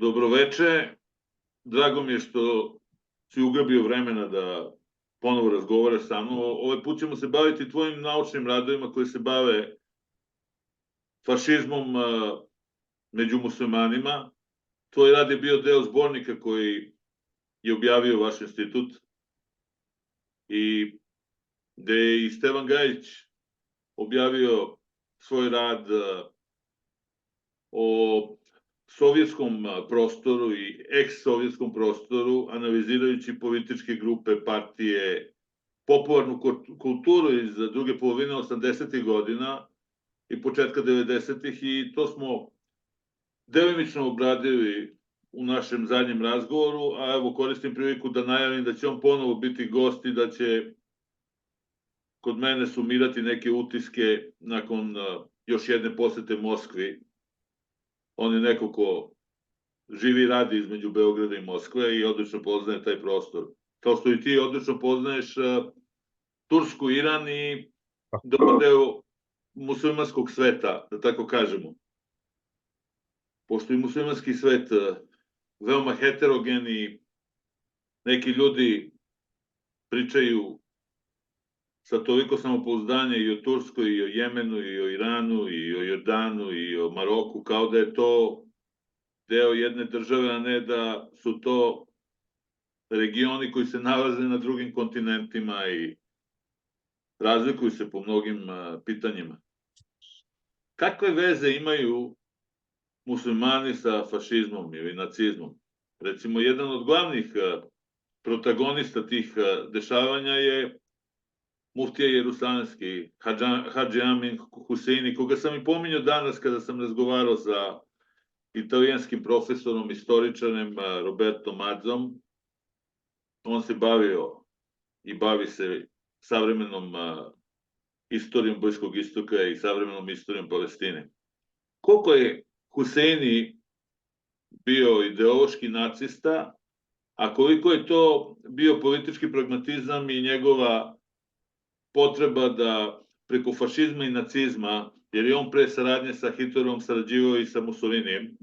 Dobroveče, drago mi je što si ugrabio vremena da ponovo razgovaraš sa mnom. Ovaj put ćemo se baviti tvojim naučnim radovima koji se bave fašizmom među muslimanima. Tvoj rad je bio deo zbornika koji je objavio vaš institut i gde je i Stevan Gajić objavio svoj rad o sovjetskom prostoru i ex-sovjetskom prostoru, analizirajući političke grupe, partije, popularnu kulturu iz druge polovine 80. godina i početka 90. i to smo delimično obradili u našem zadnjem razgovoru, a evo koristim priliku da najavim da će on ponovo biti gost i da će kod mene sumirati neke utiske nakon još jedne posete Moskvi. On je neko ko živi i radi između Beograda i Moskve i odlično poznaje taj prostor. Kao što i ti odlično poznaješ Tursku, Iran i dobar deo muslimanskog sveta, da tako kažemo. Pošto je muslimanski svet veoma heterogen i neki ljudi pričaju sa toliko samopouzdanja i o Turskoj, i o Jemenu, i o Iranu, i o Jordanu, i o Maroku, kao da je to deo jedne države, a ne da su to regioni koji se nalaze na drugim kontinentima i razlikuju se po mnogim pitanjima. Kakve veze imaju muslimani sa fašizmom ili nacizmom? Recimo, jedan od glavnih protagonista tih dešavanja je muftija Jerusalemski, Hadži Amin Huseini, koga sam i pominjao danas kada sam razgovarao sa italijanskim profesorom, istoričarem Roberto Mazzom. On se bavio i bavi se savremenom istorijom Bliskog istoka i savremenom istorijom Palestine. Koliko je Huseini bio ideološki nacista, a koliko je to bio politički pragmatizam i njegova potreba da preko fašizma i nacizma, jer je on pre saradnje sa Hitlerom sarađivao i sa Mussolinijem,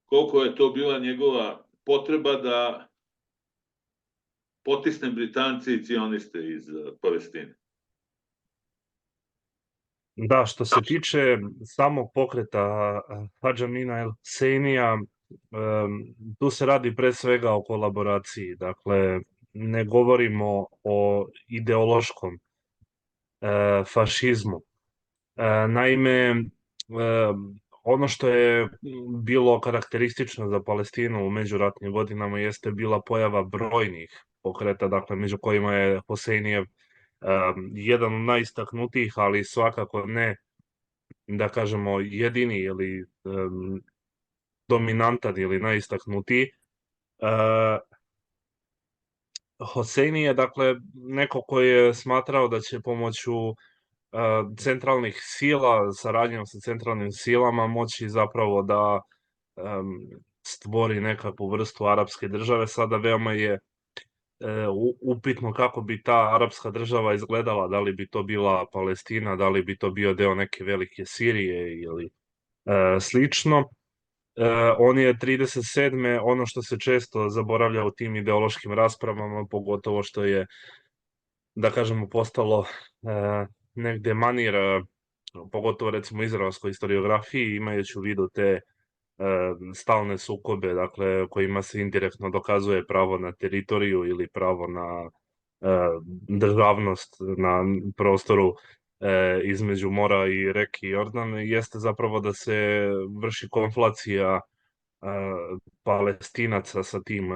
koliko je to bila njegova potreba da potisne Britance i cioniste iz Palestine. Da, što se tiče samog pokreta Hadža Amina el Huseinija, tu se radi pre svega o kolaboraciji. Dakle, ne govorimo o ideološkom fašizmu. Naime, ono što je bilo karakteristično za Palestinu u međuratnim godinama jeste bila pojava brojnih pokreta, dakle, među kojima je Huseinijev jedan od najistaknutijih, ali svakako ne, da kažemo, jedini ili dominantan ili najistaknutiji. Hoseini je, dakle, neko koji je smatrao da će pomoću centralnih sila, saradnjom sa centralnim silama, moći zapravo da stvori nekakvu vrstu arapske države. Sada veoma je upitno kako bi ta arapska država izgledala, da li bi to bila Palestina, da li bi to bio deo neke velike Sirije ili slično. On je 37. ono što se često zaboravlja u tim ideološkim raspravama, pogotovo što je, da kažemo, postalo negde manir, pogotovo recimo u izraelskoj historiografiji, imajući u vidu te stalne sukobe, dakle, kojima se indirektno dokazuje pravo na teritoriju ili pravo na državnost na prostoru između mora i reke Jordan, jeste zapravo da se vrši konflacija Palestinaca sa tim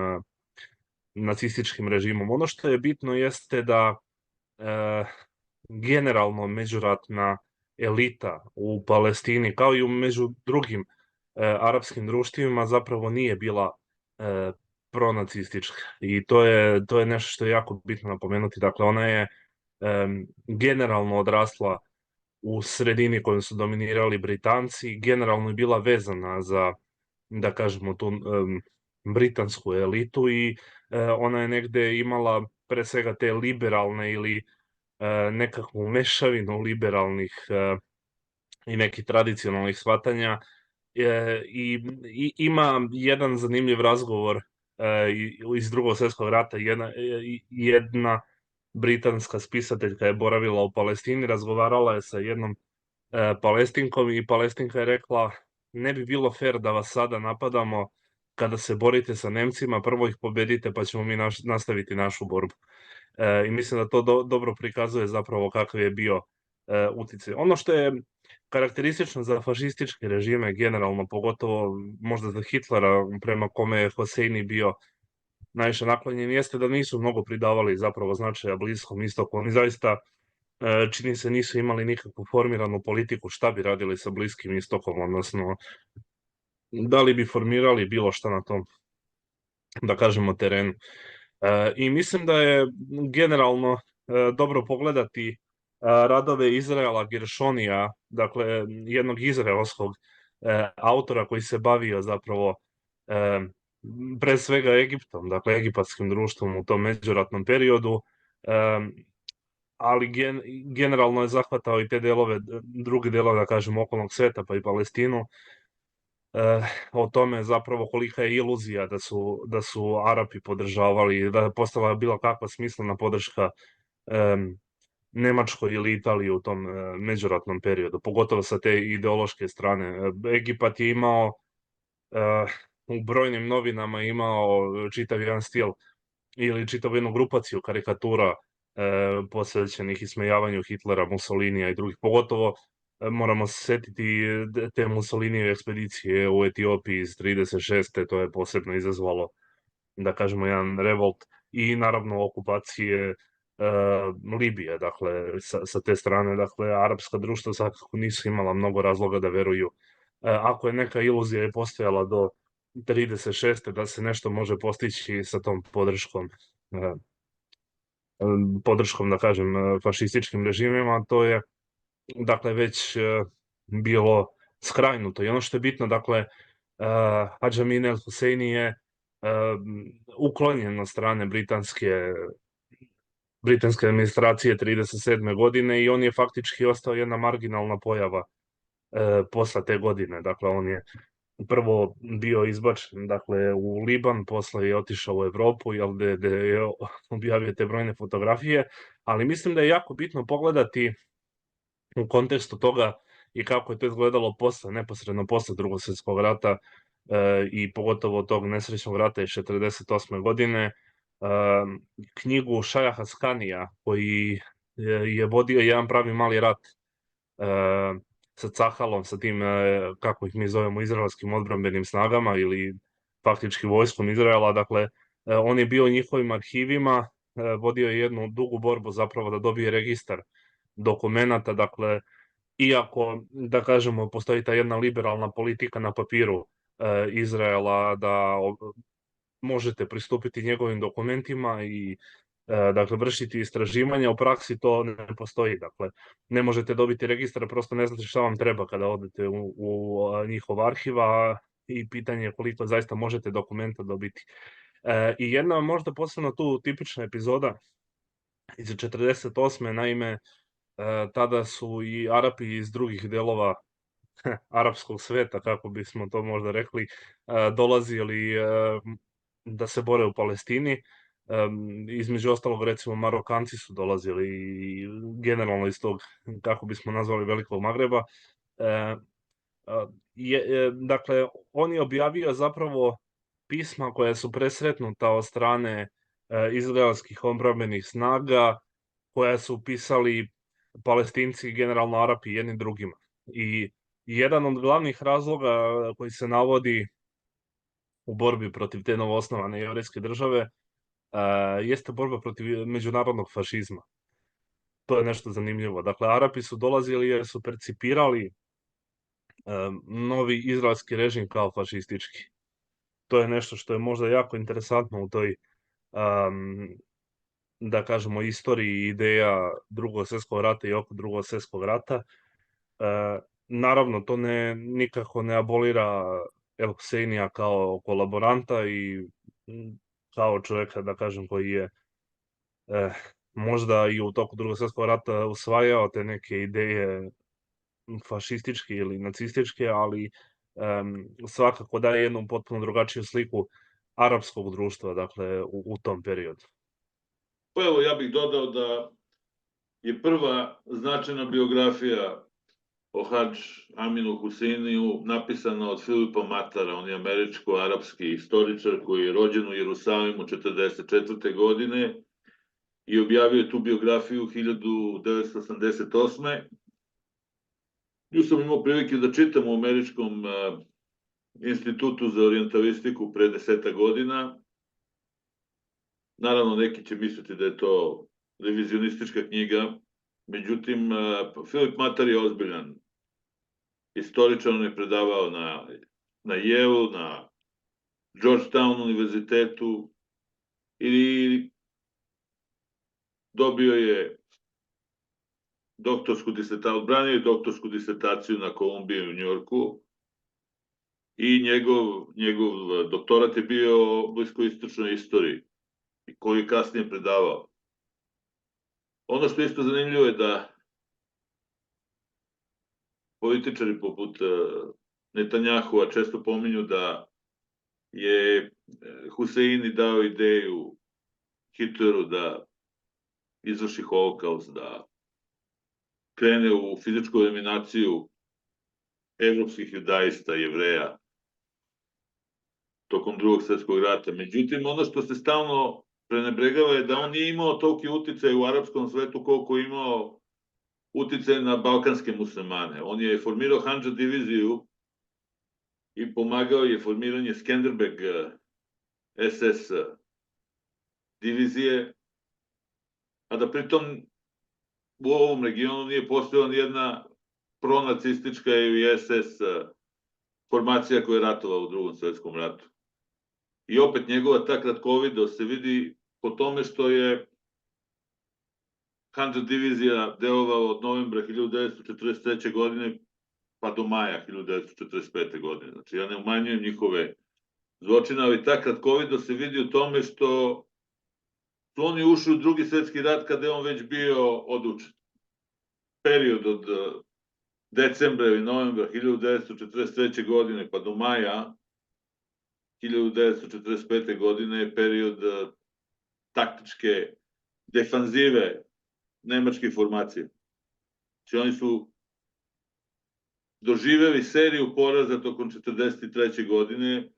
nacističkim režimom. Ono što je bitno jeste da generalno međuratna elita u Palestini, kao i među drugim arapskim društvima, zapravo nije bila pronacistička. I to je nešto što je jako bitno napomenuti. Dakle, ona je generalno odrasla u sredini kojom su dominirali Britanci, generalno je bila vezana za, da kažemo, tu britansku elitu i ona je negde imala pre svega te liberalne ili nekakvu mešavinu liberalnih i nekih tradicionalnih shvatanja I ima jedan zanimljiv razgovor iz Drugog svjetskog rata. Jedna britanska spisateljka je boravila u Palestini, razgovarala je sa jednom Palestinkom i Palestinka je rekla: ne bi bilo fair da vas sada napadamo kada se borite sa Nemcima, prvo ih pobedite pa ćemo mi nastaviti našu borbu. I mislim da to dobro prikazuje zapravo kakav je bio uticaj. Ono što je karakteristično za fašističke režime generalno, pogotovo možda za Hitlera, prema kome je Hoseini bio najviše naklonjen, jeste da nisu mnogo pridavali zapravo značaja Bliskom istoku. Oni zaista, čini se, nisu imali nikakvu formiranu politiku šta bi radili sa Bliskim istokom, odnosno da li bi formirali bilo šta na tom, da kažemo, terenu. I mislim da je generalno dobro pogledati radove Izraela Gershonija, dakle jednog izraelskog autora koji se bavio zapravo pre svega Egiptom, dakle egipatskim društvom u tom međuratnom periodu, ali generalno je zahvatao i te druge delove, da kažem, okolnog sveta, pa i Palestinu. O tome zapravo kolika je iluzija da su Arapi podržavali, da je postala bilo kakva smislena podrška Nemačkoj ili Italiji u tom međuratnom periodu, pogotovo sa te ideološke strane. Egipat je imao u brojnim novinama imao čitav jedan stil ili čitav jednu grupaciju karikatura posvećenih ismejavanju Hitlera, Mussolinija i drugih. Pogotovo moramo se setiti te Mussolinijeve ekspedicije u Etiopiji iz 36. To je posebno izazvalo, da kažemo, jedan revolt, i naravno okupacije Libije, dakle, sa te strane. Dakle, arapska društva svakako nisu imala mnogo razloga da veruju. Ako je neka iluzija je postojala do 36. da se nešto može postići sa tom podrškom, da kažem, fašističkim režimima, to je, dakle, već bilo skrajnuto. I ono što je bitno, dakle, Hadž Amin el-Huseini je uklonjen od strane britanske administracije 37. godine i on je faktički ostao jedna marginalna pojava posle te godine. Dakle, on je prvo bio izbačen, dakle, u Liban, posle je otišao u Evropu, gde je objavio te brojne fotografije, ali mislim da je jako bitno pogledati u kontekstu toga i kako je to izgledalo neposredno posle Drugog svjetskog rata i pogotovo tog nesrećnog rata iz 48. godine, knjigu Šaja Haskanija, koji je vodio jedan pravi mali rat sa Cahalom, sa tim, kako ih mi zovemo, izraelskim odbrambenim snagama ili faktički vojskom Izraela. Dakle, on je bio u njihovim arhivima, vodio je jednu dugu borbu zapravo da dobije registar dokumenata. Dakle, iako, da kažemo, postoji ta jedna liberalna politika na papiru Izraela da možete pristupiti njegovim dokumentima i dakle, vršiti istraživanja, u praksi to ne postoji. Dakle, ne možete dobiti registar, prosto ne znate šta vam treba kada odete u njihov arhiva i pitanje je koliko zaista možete dokumenta dobiti. I jedna možda posebno tu tipična epizoda iz 48. Naime, tada su i Arapi iz drugih delova arapskog sveta, kako bismo to možda rekli, dolazili da se bore u Palestini. Između ostalog, recimo, Marokanci su dolazili i generalno iz tog, kako bismo nazvali, Velikog Magreba. Dakle, on je objavio zapravo pisma koja su presretnuta od strane izraelskih odbrambenih snaga, koja su pisali Palestinci i generalno Arapi jedni drugima. I jedan od glavnih razloga koji se navodi u borbi protiv te novoosnovane jevrejske države jeste borba protiv međunarodnog fašizma. To je nešto zanimljivo. Dakle, Arapi su dolazili jer su percipirali novi izraelski režim kao fašistički. To je nešto što je možda jako interesantno u toj, da kažemo, istoriji ideja Drugog svjetskog rata i oko Drugog svjetskog rata. Naravno, to nikako ne abolira el-Huseinija kao kolaboranta i kao čoveka, da kažem, koji je možda i u toku Drugog svjetskog rata usvajao te neke ideje fašističke ili nacističke, ali svakako daje jednu potpuno drugačiju sliku arapskog društva, dakle, u tom periodu. Pa evo, ja bih dodao da je prva značajna biografija o Hadž Aminu Huseiniju napisana od Filipa Matara, on je američko-arapski istoričar koji je rođen u Jerusalimu 1944. godine i objavio je tu biografiju 1988. Nju sam imao prilike da čitam u Američkom institutu za orijentalistiku pre 10 godina. Naravno, neki će misliti da je to revizionistička knjiga, međutim, Filip Matar je ozbiljan istoričar, on je predavao na Yale, na Georgetown univerzitetu i dobio je odbranio je doktorsku disertaciju na Kolumbiji u Njujorku i njegov doktorat je bio o bliskoistočnoj istoriji i koji je kasnije predavao. Ono što je isto zanimljivo je da političari poput Netanjahua često pominju da je Huseini dao ideju Hitleru da izvrši holokaust, da krene u fizičku eliminaciju evropskih judaista, Jevreja tokom Drugog svetskog rata. Međutim, ono što se stalno prenebregava je da on nije imao toliki uticaj u arapskom svetu koliko je imao uticaj na balkanske muslimane. On je formirao Handža diviziju i pomagao je formiranje Skenderbeg SS divizije, a da pritom u ovom regionu nije postojala nijedna pronacistička ili SS formacija koja je ratovala u Drugom svetskom ratu. I opet njegova ta kratkovidost se vidi po tome što je Handža divizija delovala od novembra 1943. godine pa do maja 1945. godine. Znači, ja ne umanjujem njihove zločine, ali ta kratkovidost se vidi u tome što su oni ušli u Drugi svetski rat kada je on već bio odučen. Period od decembra ili novembra 1943. godine pa do maja 1945. godine je period taktičke defanzive nemačke formacije. Znači, oni su doživeli seriju poraza tokom 1943. godine,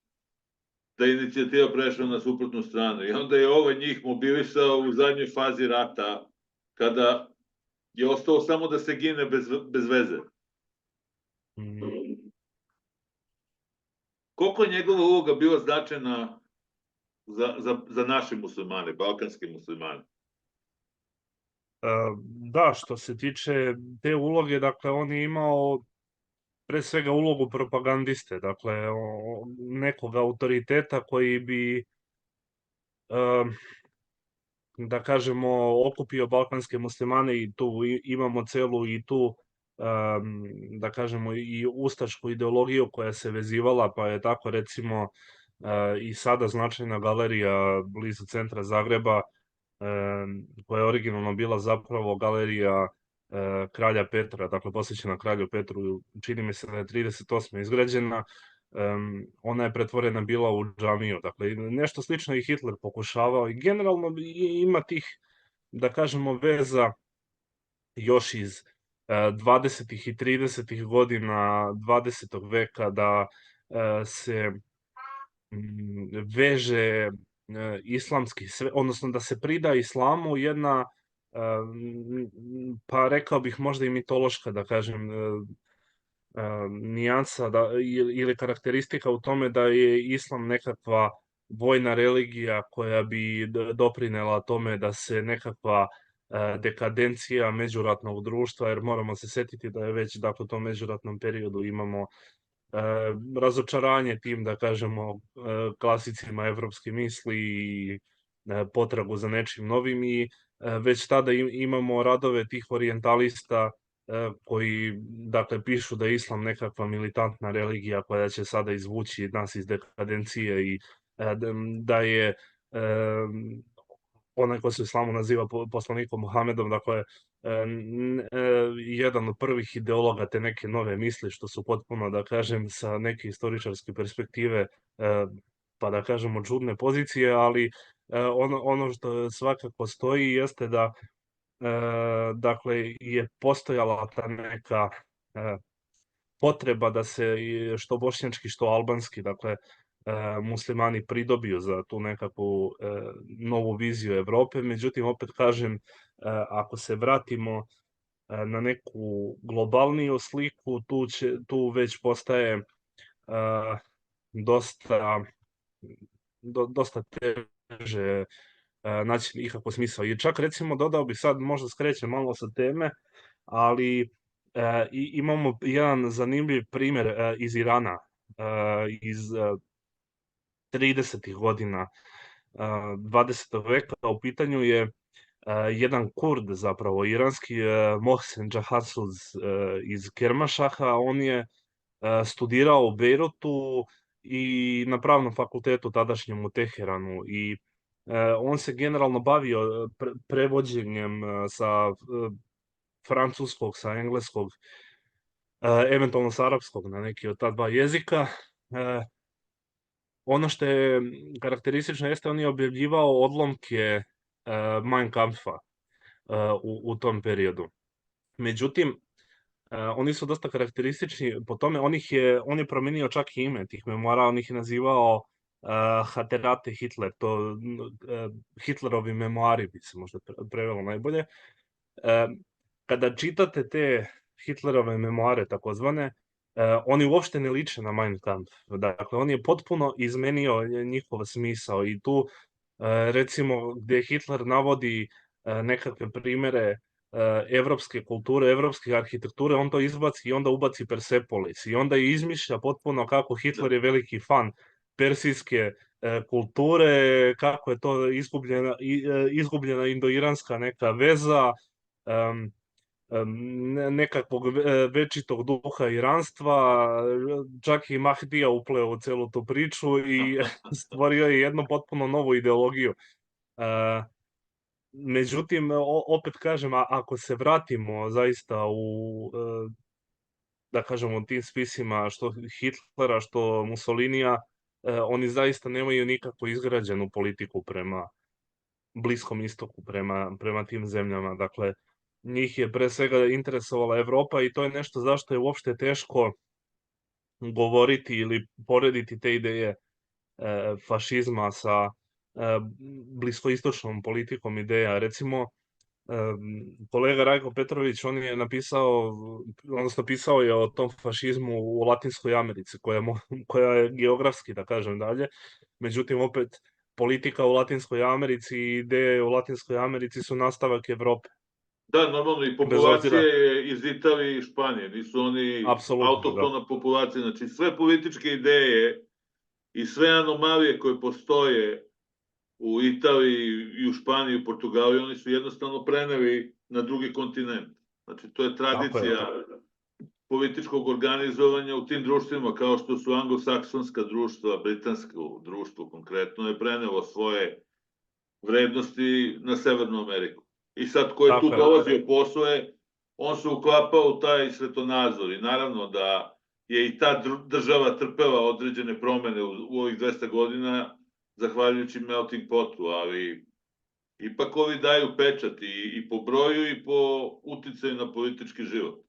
da je inicijativa prešla na suprotnu stranu. I onda je ovaj njih mobilisao u zadnjoj fazi rata, kada je ostalo samo da se gine bez veze. Koliko je njegova uloga bila značajna za naše muslimane, balkanske muslimane? Da, što se tiče te uloge, dakle, on je imao pre svega ulogu propagandiste, dakle, nekog autoriteta koji bi, da kažemo, okupio balkanske muslimane i tu imamo celu i tu, da kažemo, i ustašku ideologiju koja se vezivala, pa je tako, recimo, i sada značajna galerija blizu centra Zagreba, koja je originalno bila zapravo galerija Kralja Petra, dakle posvećena Kralju Petru, čini mi se da je 38. izgrađena, ona je pretvorena bila u džamiju, dakle nešto slično i Hitler pokušavao i generalno ima tih, da kažemo, veza još iz 20. i 30. godina 20. veka da se veže islamski, odnosno da se prida islamu jedna, pa rekao bih možda i mitološka, da kažem, nijansa ili karakteristika u tome da je islam nekakva vojna religija koja bi doprinela tome da se nekakva dekadencija međuratnog društva, jer moramo se setiti da je već, dakle, u tom međuratnom periodu imamo razočaranje tim, da kažemo, klasicima evropske misli i potragu za nečim novim i već tada imamo radove tih orijentalista koji, dakle, pišu da je islam nekakva militantna religija koja će sada izvući nas iz dekadencije i da je onaj ko se u islamu naziva poslanikom Muhamedom, dakle, jedan od prvih ideologa te neke nove misli, što su potpuno, da kažem, sa neke historičarske perspektive, pa da kažemo čudne pozicije, ali ono što svakako stoji jeste da dakle je postojala ta neka potreba da se što bošnjački što albanski, dakle muslimani pridobiju za tu nekakvu novu viziju Evrope. Međutim, opet kažem, ako se vratimo na neku globalniju sliku, tu već postaje dosta dosta teže naći ikako smisao. I čak recimo dodao bih sad, možda skrećem malo sa teme, ali imamo jedan zanimljiv primjer iz Irana, iz 30. godina 20. veka. U pitanju je jedan Kurd, zapravo iranski, Mohsen Jaharsuz iz Kermašaha. On je studirao u Bejrutu i na pravnom fakultetu tadašnjem u Teheranu, i on se generalno bavio prevođenjem sa francuskog, sa engleskog, eventualno sa arapskog na neki od ta dva jezika. Ono što je karakteristično jeste on je objavljivao odlomke Mein Kampfa u tom periodu. Međutim, oni su dosta karakteristični po tome, on je promenio čak i ime tih memoara, on ih je nazivao Haterate Hitler, to Hitlerovi memoari bi se možda prevelo najbolje. Kada čitate te Hitlerove memoare takozvane, oni uopšte ne liče na Mein Kampf. Dakle, on je potpuno izmenio njihov smisao i tu recimo gde Hitler navodi nekakve primere evropske kulture, evropske arhitekture, on to izbaci i onda ubaci Persepolis i onda izmišlja potpuno kako Hitler je veliki fan persijske kulture, kako je to izgubljena indoiranska neka veza, nekakvog večitog duha iranstva, čak i Mahdija upleo u celu tu priču i stvorio je jednu potpuno novu ideologiju. Međutim, opet kažem, ako se vratimo zaista da kažemo, u tim spisima što Hitlera, što Mussolinija, oni zaista nemaju nikako izgrađenu politiku prema Bliskom istoku, prema tim zemljama. Dakle, njih je pre svega interesovala Evropa i to je nešto zašto je uopšte teško govoriti ili porediti te ideje fašizma sa bliskoistočnom politikom ideja. Recimo, kolega Rajko Petrović, on je napisao, odnosno pisao je o tom fašizmu u Latinskoj Americi, koja je geografski, da kažem dalje, međutim opet politika u Latinskoj Americi i ideje u Latinskoj Americi su nastavak Evrope. Da, normalno, i populacija je iz Italije i Španije, nisu oni autohtona populacija, znači sve političke ideje i sve anomalije koje postoje u Italiji i u Španiji i u Portugaliji, oni su jednostavno preneli na drugi kontinent. Znači, to je tradicija političkog organizovanja u tim društvima, kao što su anglosaksonska društva, britansko društvo konkretno, je prenelo svoje vrednosti na Severnu Ameriku. I sad, ko je tu dolazio posle, on se uklapao u taj svetonazor i naravno da je i ta država trpela određene promene u ovih 200 godina, zahvaljujući melting potu, ali ipak ovi daju pečat i po broju i po uticaju na politički život.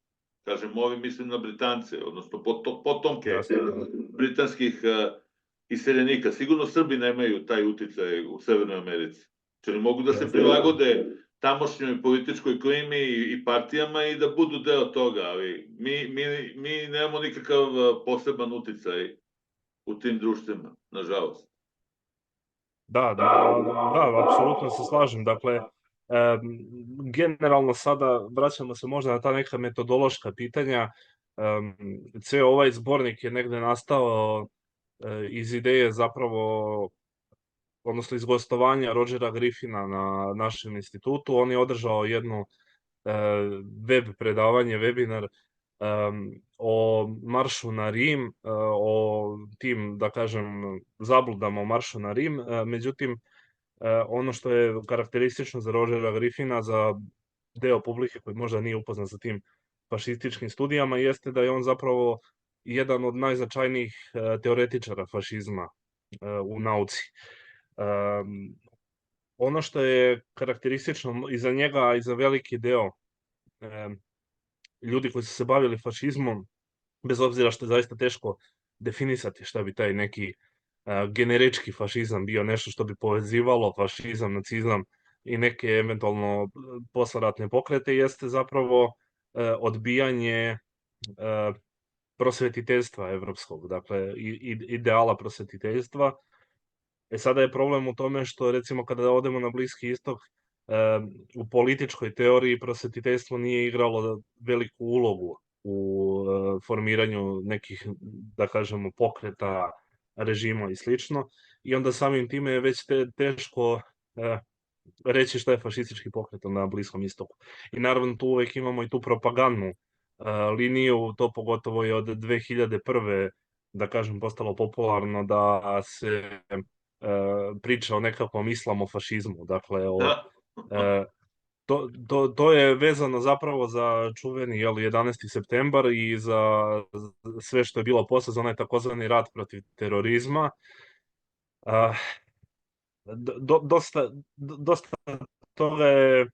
Kažem, ovi mislim na Britance, odnosno potomke britanskih iseljenika. Sigurno Srbi nemaju taj uticaj u Severnoj Americi. Čili mogu da se prilagode tamošnjoj političkoj klimi i partijama i da budu deo toga, ali mi nemamo nikakav poseban uticaj u tim društvima, nažalost. Da, apsolutno se slažem. Dakle, generalno sada vraćamo se možda na ta neka metodološka pitanja. Ceo ovaj zbornik je negde nastao iz ideje zapravo, odnosno iz gostovanja Rodgera Griffina na našem institutu. On je održao jedno web predavanje, webinar o maršu na Rim, o tim, da kažem, zabludama o maršu na Rim. Međutim, ono što je karakteristično za Rodgera Griffina, za deo publike koji možda nije upoznat sa tim fašističkim studijama, jeste da je on zapravo jedan od najznačajnijih teoretičara fašizma u nauci. Ono što je karakteristično i za njega i za veliki deo ljudi koji su se bavili fašizmom, bez obzira što je zaista teško definisati šta bi taj neki generički fašizam bio, nešto što bi povezivalo fašizam, nacizam i neke eventualno posleratne pokrete, jeste zapravo odbijanje prosvetiteljstva evropskog, dakle ideala prosvetiteljstva. Sada je problem u tome što, recimo, kada odemo na Bliski istok, u političkoj teoriji prosvetiteljstvo nije igralo veliku ulogu u formiranju nekih, da kažemo, pokreta, režima i slično. I onda samim time je već teško reći šta je fašistički pokret na Bliskom istoku. I naravno tu uvek imamo i tu propagandnu liniju, to pogotovo je od 2001. da kažem postalo popularno da se priča o nekakvom islamofašizmu. Dakle, to je vezano zapravo za čuveni 11. septembar i za sve što je bilo posle, za onaj takozvani rat protiv terorizma. Dosta toga je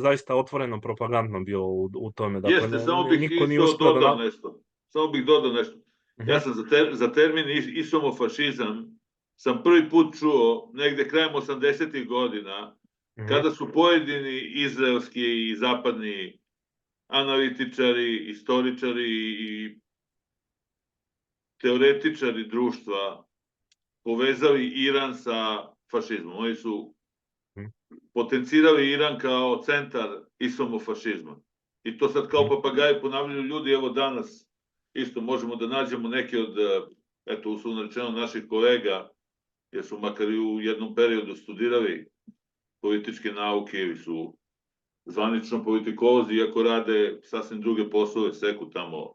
zaista otvoreno propagandno bilo u tome. Dakle, jeste, samo bih niko nije isto uspeo dodao nešto. Samo bih dodao nešto. Ja sam za termin islamofašizam sam prvi put čuo negde krajem 80. godina, kada su pojedini izraelski i zapadni analitičari, istoričari i teoretičari društva povezali Iran sa fašizmom. Oni su potencirali Iran kao centar islamofašizma. I to sad kao papagaji ponavljaju ljudi, evo danas isto možemo da nađemo neke od, eto, uslovno rečeno, naših kolega, jer su makar i u jednom periodu studirali političke nauke ili su zvanično politikolozi, iako rade sasvim druge poslove, seku tamo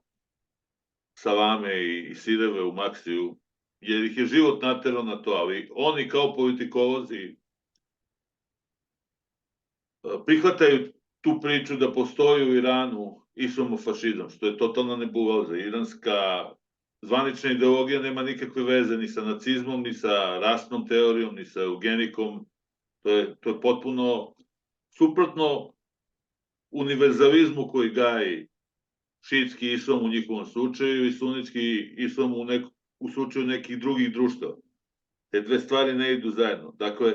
salame i sireve u Maksiju, jer ih je život naterao na to, ali oni kao politikolozi prihvataju tu priču da postoji u Iranu islamofašizam, što je totalna nebuloza. Iranska zvanična ideologija nema nikakve veze ni sa nacizmom, ni sa rasnom teorijom, ni sa eugenikom. To je potpuno suprotno univerzalizmu koji gaji šiitski islam u njihovom slučaju i sunnički islam u slučaju nekih drugih društava. Te dve stvari ne idu zajedno. Dakle,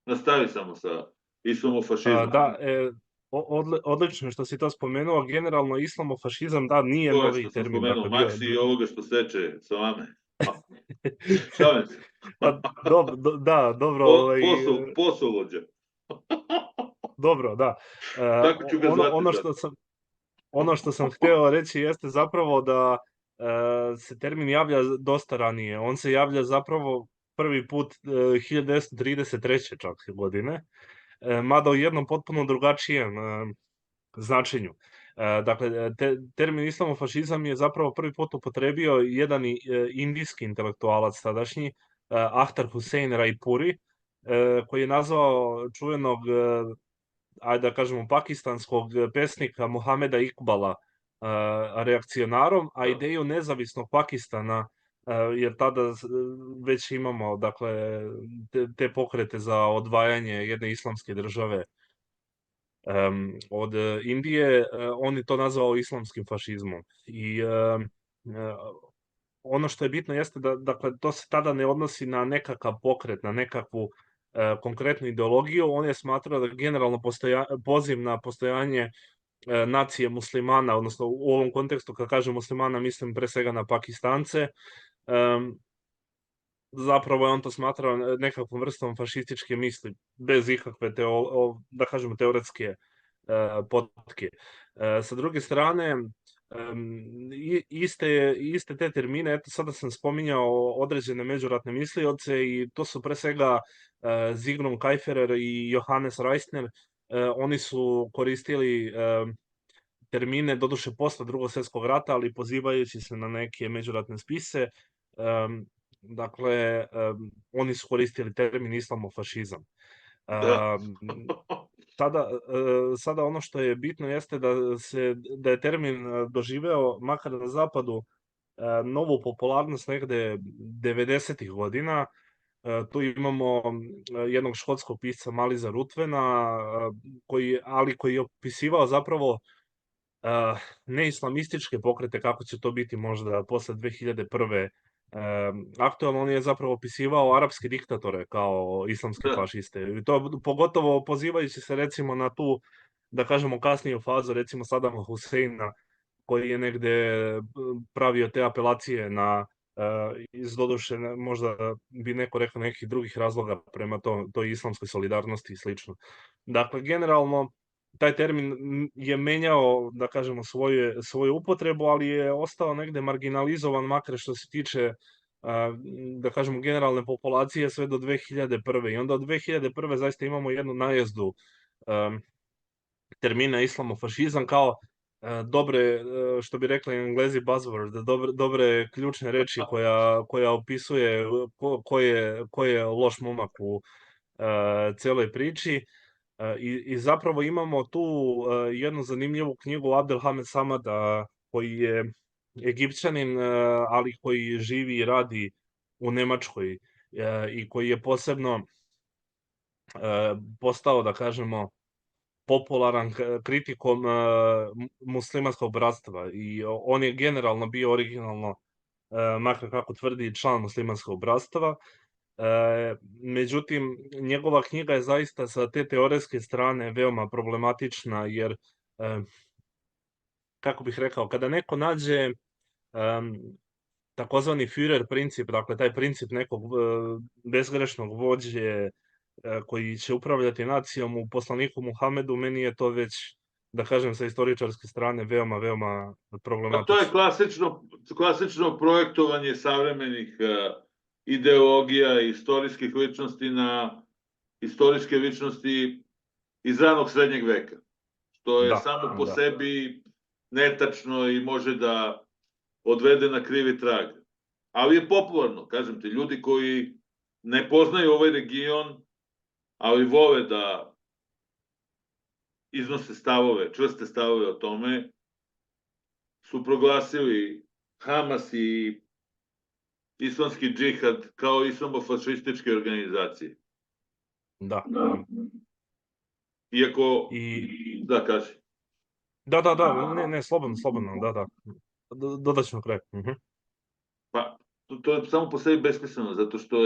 nastavi samo sa islamofašizmom. Da, odlično što si to spomenuo. Generalno, islamofašizam, da, nije novi termin. To je što sam spomenuo, Maksi i ovoga što seče salame. Šalim se. Da, dobro. Poslovođa. Dobro, da. Tako ću ga zvati sad. Ono što sam hteo reći jeste zapravo da se termin javlja dosta ranije. On se javlja zapravo prvi put 1933. čak godine, mada u jednom potpuno drugačijem značenju. Dakle, termin islamofašizam je zapravo prvi put upotrebio jedan indijski intelektualac tadašnji, Ahtar Hussein Raipuri, koji je nazvao čuvenog, ajde da kažemo, pakistanskog pesnika Muhameda Iqbala reakcionarom, a ideju nezavisnog Pakistana, jer tada već imamo, dakle, te pokrete za odvajanje jedne islamske države od Indije, on je to nazvao islamskim fašizmom. I ono što je bitno jeste da, dakle, to se tada ne odnosi na nekakav pokret, na nekakvu konkretnu ideologiju. On je smatrao da generalno poziv na postojanje nacije muslimana, odnosno u ovom kontekstu kad kažem muslimana mislim pre svega na Pakistance, zapravo je on to smatrao nekakvom vrstom fašističke misli, bez ikakve, da kažemo, teoretske potke. Sa druge strane, iste te termine, eto sada sam spominjao određene međuratne mislioce i to su pre svega Zygmunt Kaiferer i Johannes Reisner. Oni su koristili termine, doduše posle Drugog svjetskog rata, ali pozivajući se na neke međuratne spise. Dakle, oni su koristili termin islamofašizam. sada ono što je bitno jeste da je termin doživeo, makar na zapadu, novu popularnost negde 90-ih godina. Tu imamo jednog škotskog pisca Maliza Rutvena, koji je opisivao zapravo neislamističke pokrete, kako će to biti možda posle 2001. Aktualno. On je zapravo opisivao arapske diktatore kao islamske Da. fašiste. I to pogotovo pozivajući se recimo na tu, da kažemo, kasniju fazu, recimo Sadama Huseina, koji je negde pravio te apelacije na iz doduše možda bi neko rekao nekih drugih razloga prema toj islamskoj solidarnosti i slično. Dakle, generalno, taj termin je menjao, da kažemo, svoju upotrebu, ali je ostao negde marginalizovan, makar što se tiče, da kažemo, generalne populacije sve do 2001. I onda od 2001. zaista imamo jednu najezdu termina islamofašizam kao dobre, što bi rekli Englezi, buzzword, dobre ključne reči koja opisuje ko je loš momak u celoj priči. I zapravo imamo tu jednu zanimljivu knjigu Abdelhamed Samada, koji je Egipćanin, ali koji živi i radi u Nemačkoj, i koji je posebno postao, da kažemo, popularan kritikom muslimanskog bratstva, i on je generalno bio originalno, makar kako tvrdi, član muslimanskog bratstva. Međutim, njegova knjiga je zaista sa te teoretske strane veoma problematična, jer, kako bih rekao, kada neko nađe takozvani Führer princip, dakle taj princip nekog bezgrešnog vođe koji će upravljati nacijom u poslaniku Muhamedu, meni je to već, da kažem, sa istoričarske strane veoma, veoma Pa to je problematično. klasično projektovanje savremenih ideologija i istorijskih ličnosti na istorijske ličnosti iz ranog srednjeg veka, što je samo po sebi netačno i može da odvede na krivi trag. Ali je popularno, kažem ti, ljudi koji ne poznaju ovaj region, ali vole da iznose stavove, čvrste stavove o tome, su proglasili Hamas i islamski džihad kao islamofašističke organizacije. Da. Iako, da, kaži. Da, ne, slobodno, da. Dodaćemo kraj. Pa, to je samo po sebi besmisleno, zato što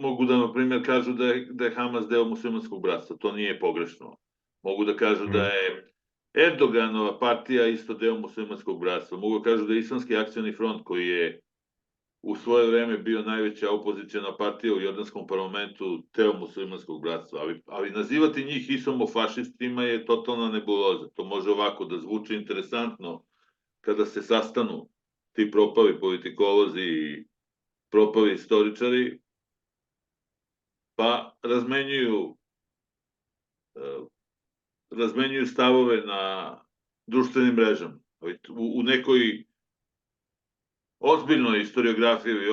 mogu da, na primjer, kažu da je Hamas deo muslimanskog bratstva. To nije pogrešno. Mogu da kažu da je Erdoganova partija isto deo muslimanskog bratstva. Mogu da kažu da je Islamski akcioni front, koji je u svoje vreme bio najveća opozicijona partija u jordanskom parlamentu, deo muslimanskog bratstva. Ali nazivati njih islamofašistima je totalna nebuloza. To može ovako da zvuči interesantno kada se sastanu ti propali politikolozi i propali istoričari, pa razmenjuju stavove na društvenim mrežama. U nekoj ozbiljnoj historiografiji i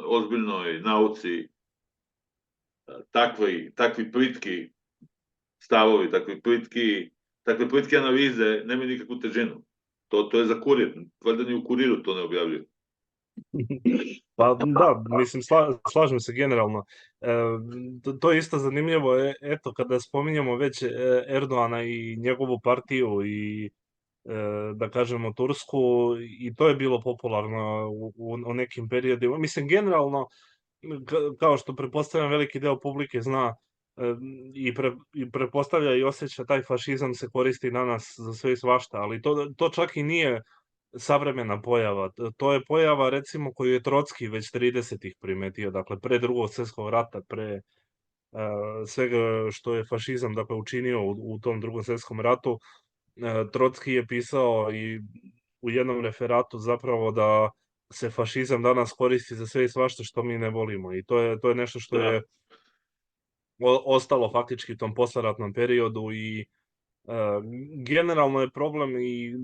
ozbiljnoj nauci takvi plitki stavovi, takve plitke analize nemaju nikakvu težinu. To je za kurir. Valjda ni u kuriru to ne objavljaju. Pa da, mislim, slažem se generalno. To je isto zanimljivo, eto, kada spominjamo već Erdoana i njegovu partiju i, da kažemo, Tursku, i to je bilo popularno u nekim periodima. Mislim, generalno, kao što pretpostavljam veliki deo publike zna i pretpostavlja i osjeća, taj fašizam se koristi danas za sve i svašta, ali to čak i nije savremena pojava. To je pojava, recimo, koju je Trocki već 30-ih primetio, dakle, pre Drugog svjetskog rata, pre svega što je fašizam, dakle, učinio u tom Drugom svjetskom ratu. Trocki je pisao i u jednom referatu zapravo da se fašizam danas koristi za sve i svašta što mi ne volimo, i to je nešto što je ostalo faktički u tom posleratnom periodu. I generalno je problem i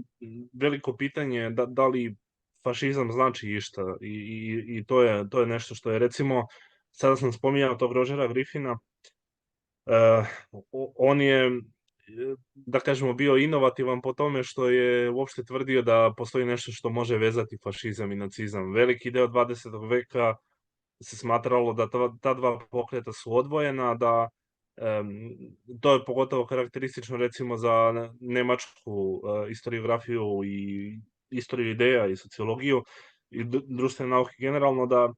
veliko pitanje da li fašizam znači išta, i to je nešto što je, recimo, sada sam spominjao tog Rožera Griffina, on je da kažemo, bio inovativan po tome što je uopšte tvrdio da postoji nešto što može vezati fašizam i nacizam. Veliki deo 20. veka se smatralo da ta dva pokreta su odvojena, da to je pogotovo karakteristično recimo za nemačku istoriografiju i istoriju ideja i sociologiju i društvene nauke generalno, da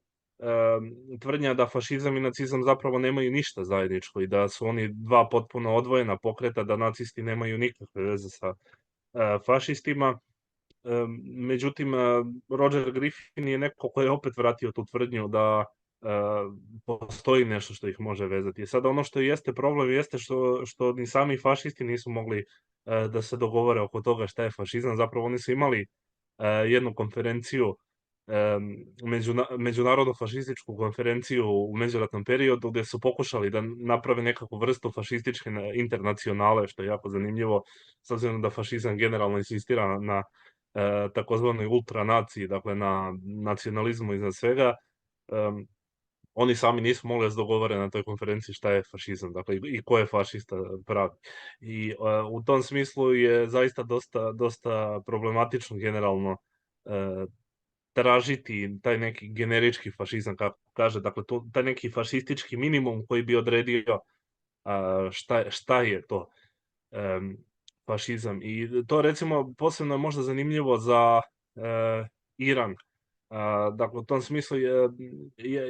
tvrdnja da fašizam i nacizam zapravo nemaju ništa zajedničko i da su oni dva potpuno odvojena pokreta, da nacisti nemaju nikakve veze sa fašistima. Međutim, Roger Griffin je neko ko je opet vratio tu tvrdnju da postoji nešto što ih može vezati. Sada ono što jeste problem jeste što ni sami fašisti nisu mogli da se dogovore oko toga šta je fašizam. Zapravo oni su imali jednu konferenciju, međunarodnu fašističku konferenciju u međuratnom periodu, gde su pokušali da naprave nekakvu vrstu fašističke internacionale, što je jako zanimljivo, s obzirom da fašizam generalno insistira na takozvanoj ultranaciji, dakle na nacionalizmu iznad svega. Oni sami nisu mogli da se dogovore na toj konferenciji šta je fašizam, dakle i ko je fašista pravi. I u tom smislu je zaista dosta problematično generalno tražiti taj neki generički fašizam, kako kaže, dakle taj neki fašistički minimum koji bi odredio šta je to fašizam. I to recimo posebno je možda zanimljivo za Iran. Dakle, u tom smislu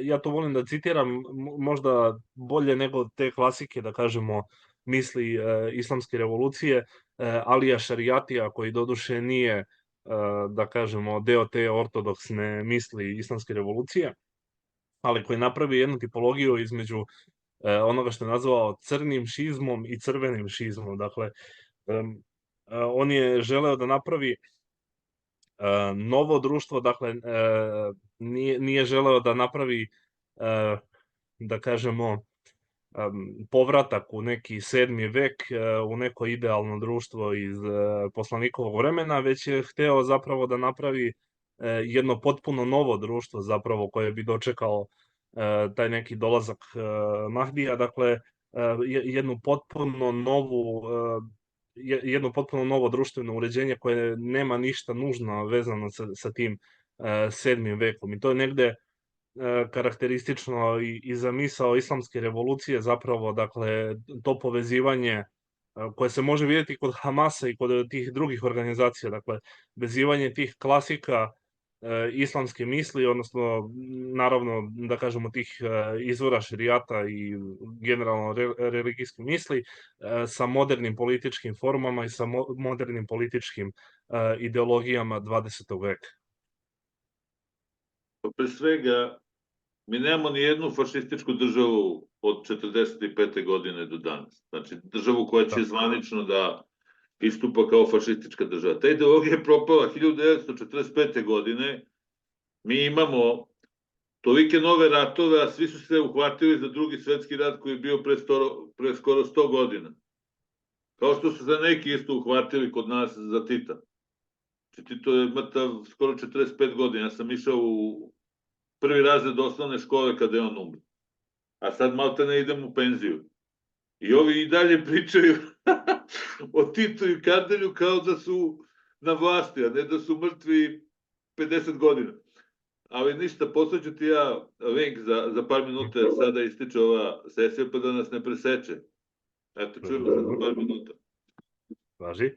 ja to volim da citiram možda bolje nego te klasike, da kažemo, misli islamske revolucije, Alija Šarijatija, koji doduše nije, da kažemo, deo te ortodoksne misli islamske revolucije, ali koji napravi jednu tipologiju između onoga što je nazvao crnim šizmom i crvenim šizmom. Dakle, on je želeo da napravi novo društvo, dakle, nije želeo da napravi, da kažemo, povratak u neki 7. vek, u neko idealno društvo iz poslanikovog vremena, već je hteo zapravo da napravi jedno potpuno novo društvo zapravo koje bi dočekalo taj neki dolazak Mahdija, dakle jednu potpuno novo društveno uređenje koje nema ništa nužno vezano sa tim 7. vekom. I to je negde karakteristično i za misao islamske revolucije, zapravo, dakle, to povezivanje koje se može vidjeti kod Hamasa i kod tih drugih organizacija, dakle, vezivanje tih klasika islamske misli, odnosno, naravno, da kažemo, tih izvora šerijata i generalno religijske misli sa modernim političkim formama i sa modernim političkim ideologijama 20. veka. Pre svega, mi nemamo ni jednu fašističku državu od 45. godine do danas. Znači, državu koja će zvanično da istupa kao fašistička država. Ta ideologija je propala 1945. godine. Mi imamo tolike nove ratove, a svi su se uhvatili za Drugi svetski rat koji je bio pre skoro 100 godina. Kao što su se neki isto uhvatili kod nas za Tita. Tito je mrtav skoro 45 godina. Ja sam išao u prvi razred osnovne škole kada je on umro. A sad malte ne idem u penziju. I ovi i dalje pričaju o Titu i Kardelju kao da su na vlasti, a ne da su mrtvi 50 godina. Ali ništa, poslaću ti ja link za par minuta, sada ističe ova sesija, pa da nas ne preseče. Eto, čujemo se za par minuta. Važi.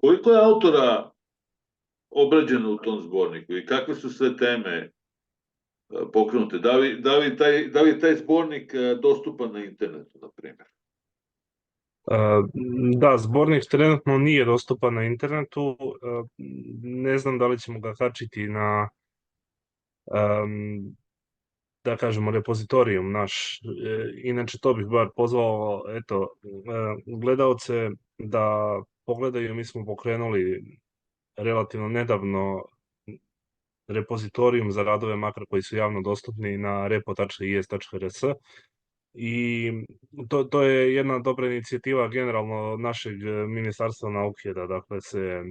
Koliko je autora obrađeno u tom zborniku i kakve su sve teme pokrenute? Da li je taj zbornik dostupan na internetu, na primjer? Da, zbornik trenutno nije dostupan na internetu. Ne znam da li ćemo ga kačiti na, da kažemo, repozitorijum naš. Inače, to bih bar pozvao, eto, gledaoce da pogledaju. Mi smo pokrenuli relativno nedavno repozitorijum za radove makra koji su javno dostupni na repo.is.rs i to je jedna dobra inicijativa generalno našeg Ministarstva nauke da, dakle, se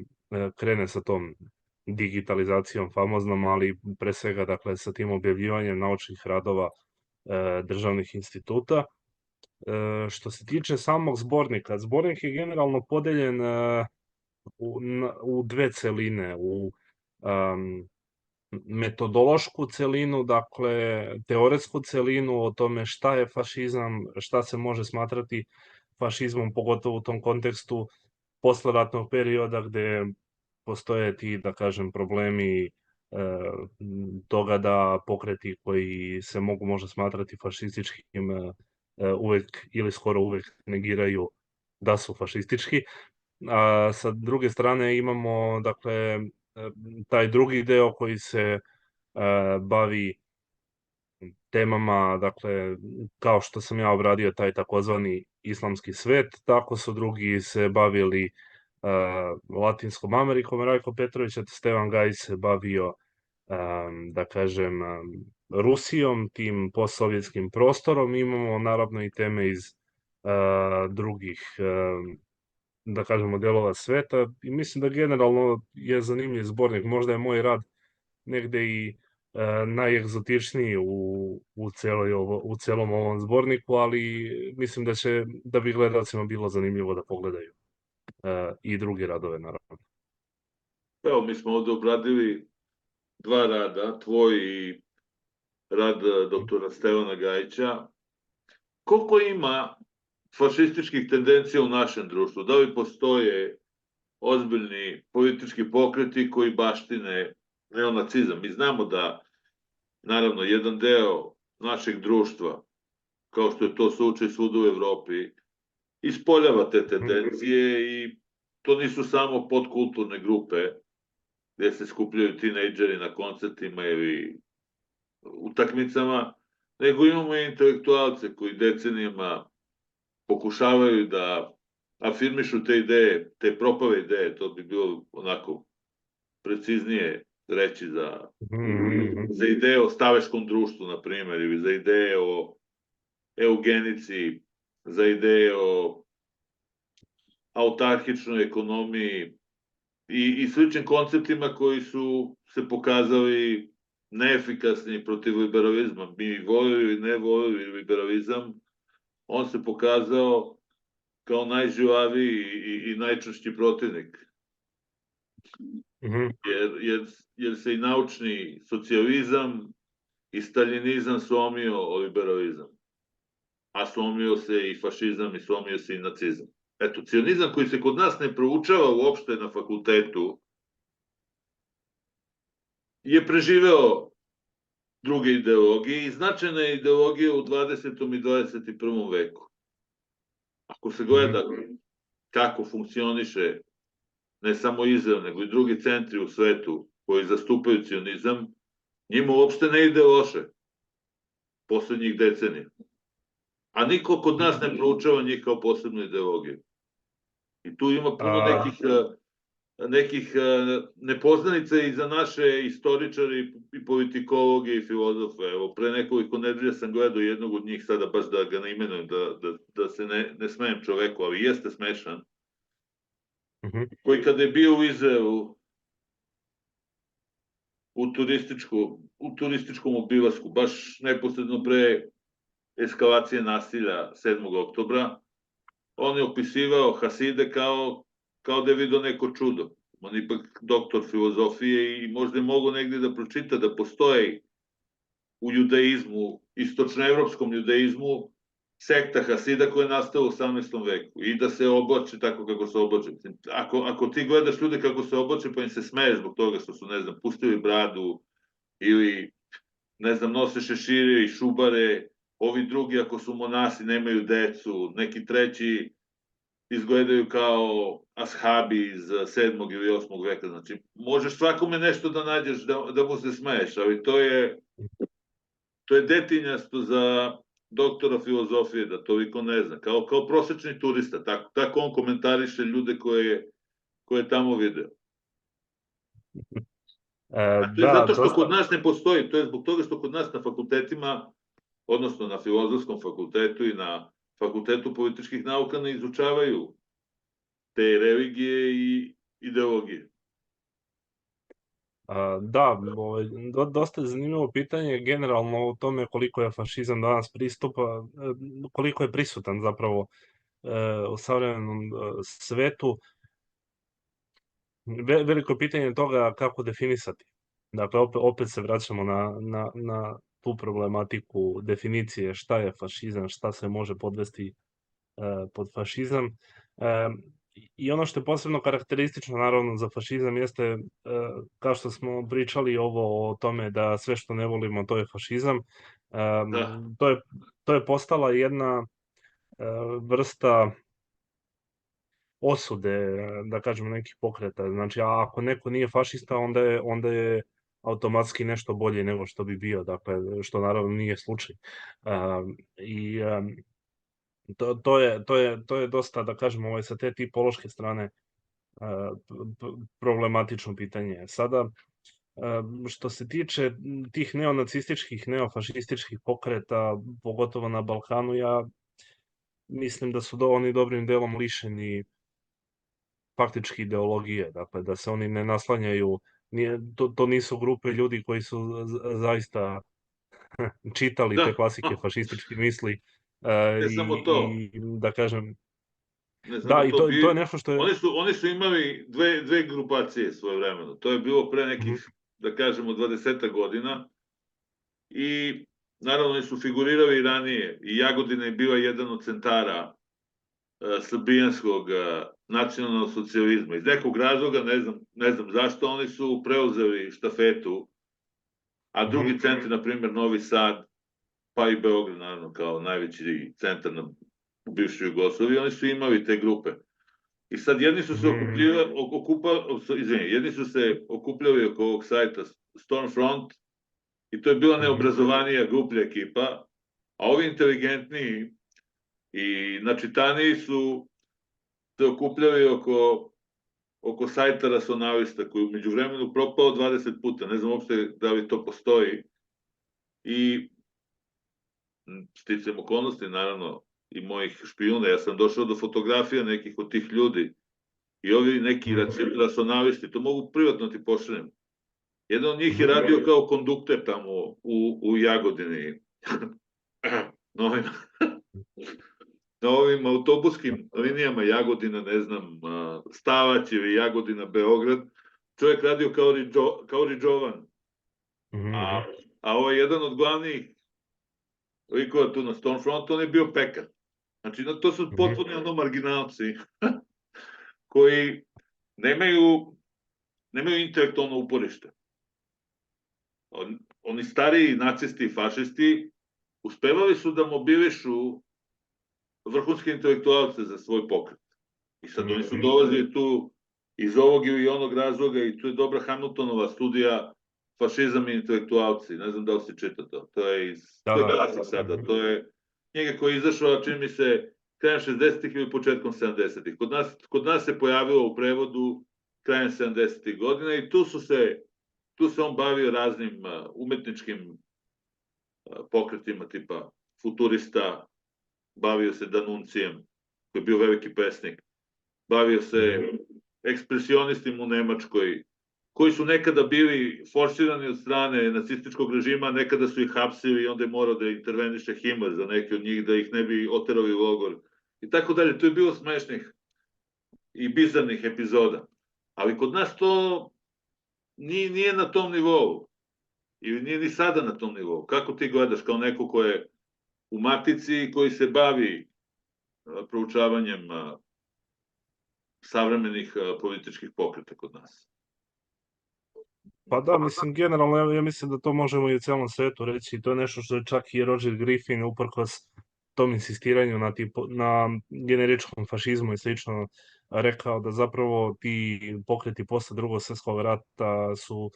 krene sa tom digitalizacijom famoznom, ali pre svega dakle sa tim objavljivanjem naučnih radova državnih instituta. Što se tiče samog zbornika, zbornik je generalno podeljen u dve celine, u metodološku celinu, dakle teoretsku celinu o tome šta je fašizam, šta se može smatrati fašizmom, pogotovo u tom kontekstu posleratnog perioda gde postoje ti, da kažem, problemi toga da pokreti koji se mogu možda smatrati fašističkim uvek ili skoro uvek negiraju da su fašistički. A sa druge strane imamo, dakle, taj drugi deo koji se bavi temama, dakle, kao što sam ja obradio taj takozvani islamski svet, tako su drugi se bavili Latinskom Amerikom, Rajko Petrović, a Stevan Gajić se bavio, da kažem, Rusijom, tim postsovjetskim prostorom. Imamo naravno i teme iz drugih, da kažemo, delova sveta i mislim da generalno je zanimljiv zbornik. Možda je moj rad negde i najegzotičniji u celom ovom zborniku, ali mislim da bi gledalcima bilo zanimljivo da pogledaju i druge radove, naravno. Evo, mi smo ovde obradili dva rada, tvoj i rad doktora Stevana Gajića. Koliko ima fašističkih tendencija u našem društvu? Da li postoje ozbiljni politički pokreti koji baštine neonacizam? Mi znamo da, naravno, jedan deo našeg društva, kao što je to slučaj svuda u Evropi, ispoljava te tendencije i to nisu samo podkulturne grupe gde se skupljaju tinejdžeri na koncertima ili utakmicama, nego imamo i intelektualce koji decenijama pokušavaju da afirmišu te ideje, te propave ideje, to bi bilo onako preciznije reći za ideje o staveškom društvu, na primjer, ili za ideje o eugenici, za ideje o autarhičnoj ekonomiji i sličnim konceptima koji su se pokazali neefikasni protiv liberalizma. Mi volili ili ne volili liberalizam, on se pokazao kao najžilaviji i najčvršći protivnik. Jer se i naučni socijalizam i staljinizam slomio o liberalizam. A slomio se i fašizam i slomio se i nacizam. Eto, cionizam koji se kod nas ne proučava uopšte na fakultetu je preživeo druge ideologije i značajna je ideologija u 20. i 21. veku. Ako se gleda kako funkcioniše ne samo Izrael, nego i drugi centri u svetu koji zastupaju cionizam, njima uopšte ne ide loše poslednjih decenija. A niko kod nas ne proučava njih kao posebnu ideologiju. I tu ima puno nekih nepoznanica i za naše istoričare i politikologe i filozofe. Evo, pre nekoliko nedelja sam gledao jednog od njih, sada baš da ga ne imenujem, da se ne smejem čoveku, ali jeste smešan, koji kada je bio u Izraelu u turističkom obilasku, baš neposredno pre eskalacije nasilja 7. oktobra, on je opisivao Haside kao da je vidio neko čudo. On je ipak doktor filozofije i možda je mogo negde da pročita da postoji u judaizmu, istočnoevropskom judaizmu, sekta Hasida koja je nastala u 18. veku i da se oblači tako kako se oblače. Ako ti gledaš ljude kako se oblače pa im se smeješ zbog toga što su, ne znam, pustili bradu ili, ne znam, nose šešire i šubare, ovi drugi ako su monasi nemaju decu, neki treći izgledaju kao ashabi iz 7. ili 8. veka. Znači, možeš svakome nešto da nađeš da mu se smeješ, ali to je detinjasto za doktora filozofije, da toliko ne zna. Kao prosečni turista, tako on komentariše ljude koje je tamo video. A to je zato što kod nas ne postoji, to je zbog toga što kod nas na fakultetima, odnosno na filozofskom fakultetu i na fakultetu političkih nauka ne izučavaju te religije i ideologije. Da, dosta je zanimljivo pitanje generalno o tome koliko je fašizam danas koliko je prisutan zapravo u savremenom svetu. Veliko pitanje toga kako definisati. Dakle, opet se vraćamo na tu problematiku definicije šta je fašizam, šta se može podvesti pod fašizam. I ono što je posebno karakteristično naravno za fašizam jeste, kao što smo pričali ovo o tome da sve što ne volimo to je fašizam, Da, to je postala jedna vrsta osude, da kažemo, nekih pokreta. Znači, ako neko nije fašista, onda je automatski nešto bolje nego što bi bio, dakle, što naravno nije slučaj. I to je dosta, da kažemo, sa te tipološke strane problematično pitanje. Sada, što se tiče tih neonacističkih, neofašističkih pokreta, pogotovo na Balkanu, ja mislim da su oni dobrim delom lišeni faktički ideologije, dakle da se oni ne naslanjaju, to nisu grupe ljudi koji su zaista čitali te da, klasike fašističke misli ne samo to, i da kažem, ne da, samo i to, to je nešto što je... oni su imali dve grupacije svoje vremeno. To je bilo pre Mhm, nekih, da kažemo, 20 godina i naravno oni su figurirali i ranije. I Jagodina je bila jedan od centara srbijanskog nacionalnog socijalizma. Iz nekog razloga, ne znam zašto, oni su preuzeli štafetu, a mhm, drugi centri, na primjer Novi Sad, pa i Beograd, naravno, kao najveći centar u bivšoj Jugoslaviji, oni su imali te grupe. I sad jedni su se mhm, jedni su se okupljali oko ovog sajta Stormfront i to je bila mhm, neobrazovanija, gruplja ekipa, a ovi inteligentniji i načitaniji su se okupljali oko sajta Racionalista, koji umeđu vremenu propao 20 puta, ne znam uopšte da li to postoji. I sticam okolnosti, naravno, i mojih špijuna, ja sam došao do fotografija nekih od tih ljudi i ovi neki mhm, racionalisti, to mogu privatno ti pošaljem. Jedan od njih je mhm, radio kao kondukter tamo u Jagodini. Na ovim, na ovim autobuskim linijama Jagodina, ne znam, Stalać ili Jagodina, Beograd. Čovjek radio kao Riđovan. mhm, A ovo je jedan od glavnih likova tu na Stormfrontu, on je bio pekar. Znači, to su mhm, potpuno marginalci koji nemaju intelektualno uporište. Oni stariji nacisti i fašisti uspevali su da mobilišu vrhunske intelektualce za svoj pokret. I sad oni su dolazili tu iz ovog ili onog razloga i tu je dobra Hamiltonova studija Fašizam i intelektualci. Ne znam da li se čita to. To je klasik sada. To je knjiga koja je izašla, čini mi se, krajem 60-ih ili početkom 70-ih. Kod nas se pojavilo u prevodu krajem 70-ih godina i tu se on bavio raznim umetničkim pokretima tipa futurista, bavio se Danuncijem, koji je bio veliki pesnik, bavio se ekspresionistima u Nemačkoj, koji su nekada bili forsirani od strane nacističkog režima, nekada su ih hapsili i onda je morao da interveniše Himmler za neke od njih, da ih ne bi oterali u logor. I tako dalje, to je bilo smešnih i bizarnih epizoda. Ali kod nas to nije na tom nivou. Ili nije ni sada na tom nivou. Kako ti gledaš kao neko ko je u matici i koji se bavi proučavanjem savremenih političkih pokreta kod nas? Pa da, mislim, generalno, ja mislim da to možemo i u celom svetu reći. To je nešto što je čak i Roger Griffin, uprkos tom insistiranju na generičkom fašizmu i slično, rekao da zapravo ti pokreti posle Drugog svjetskog rata su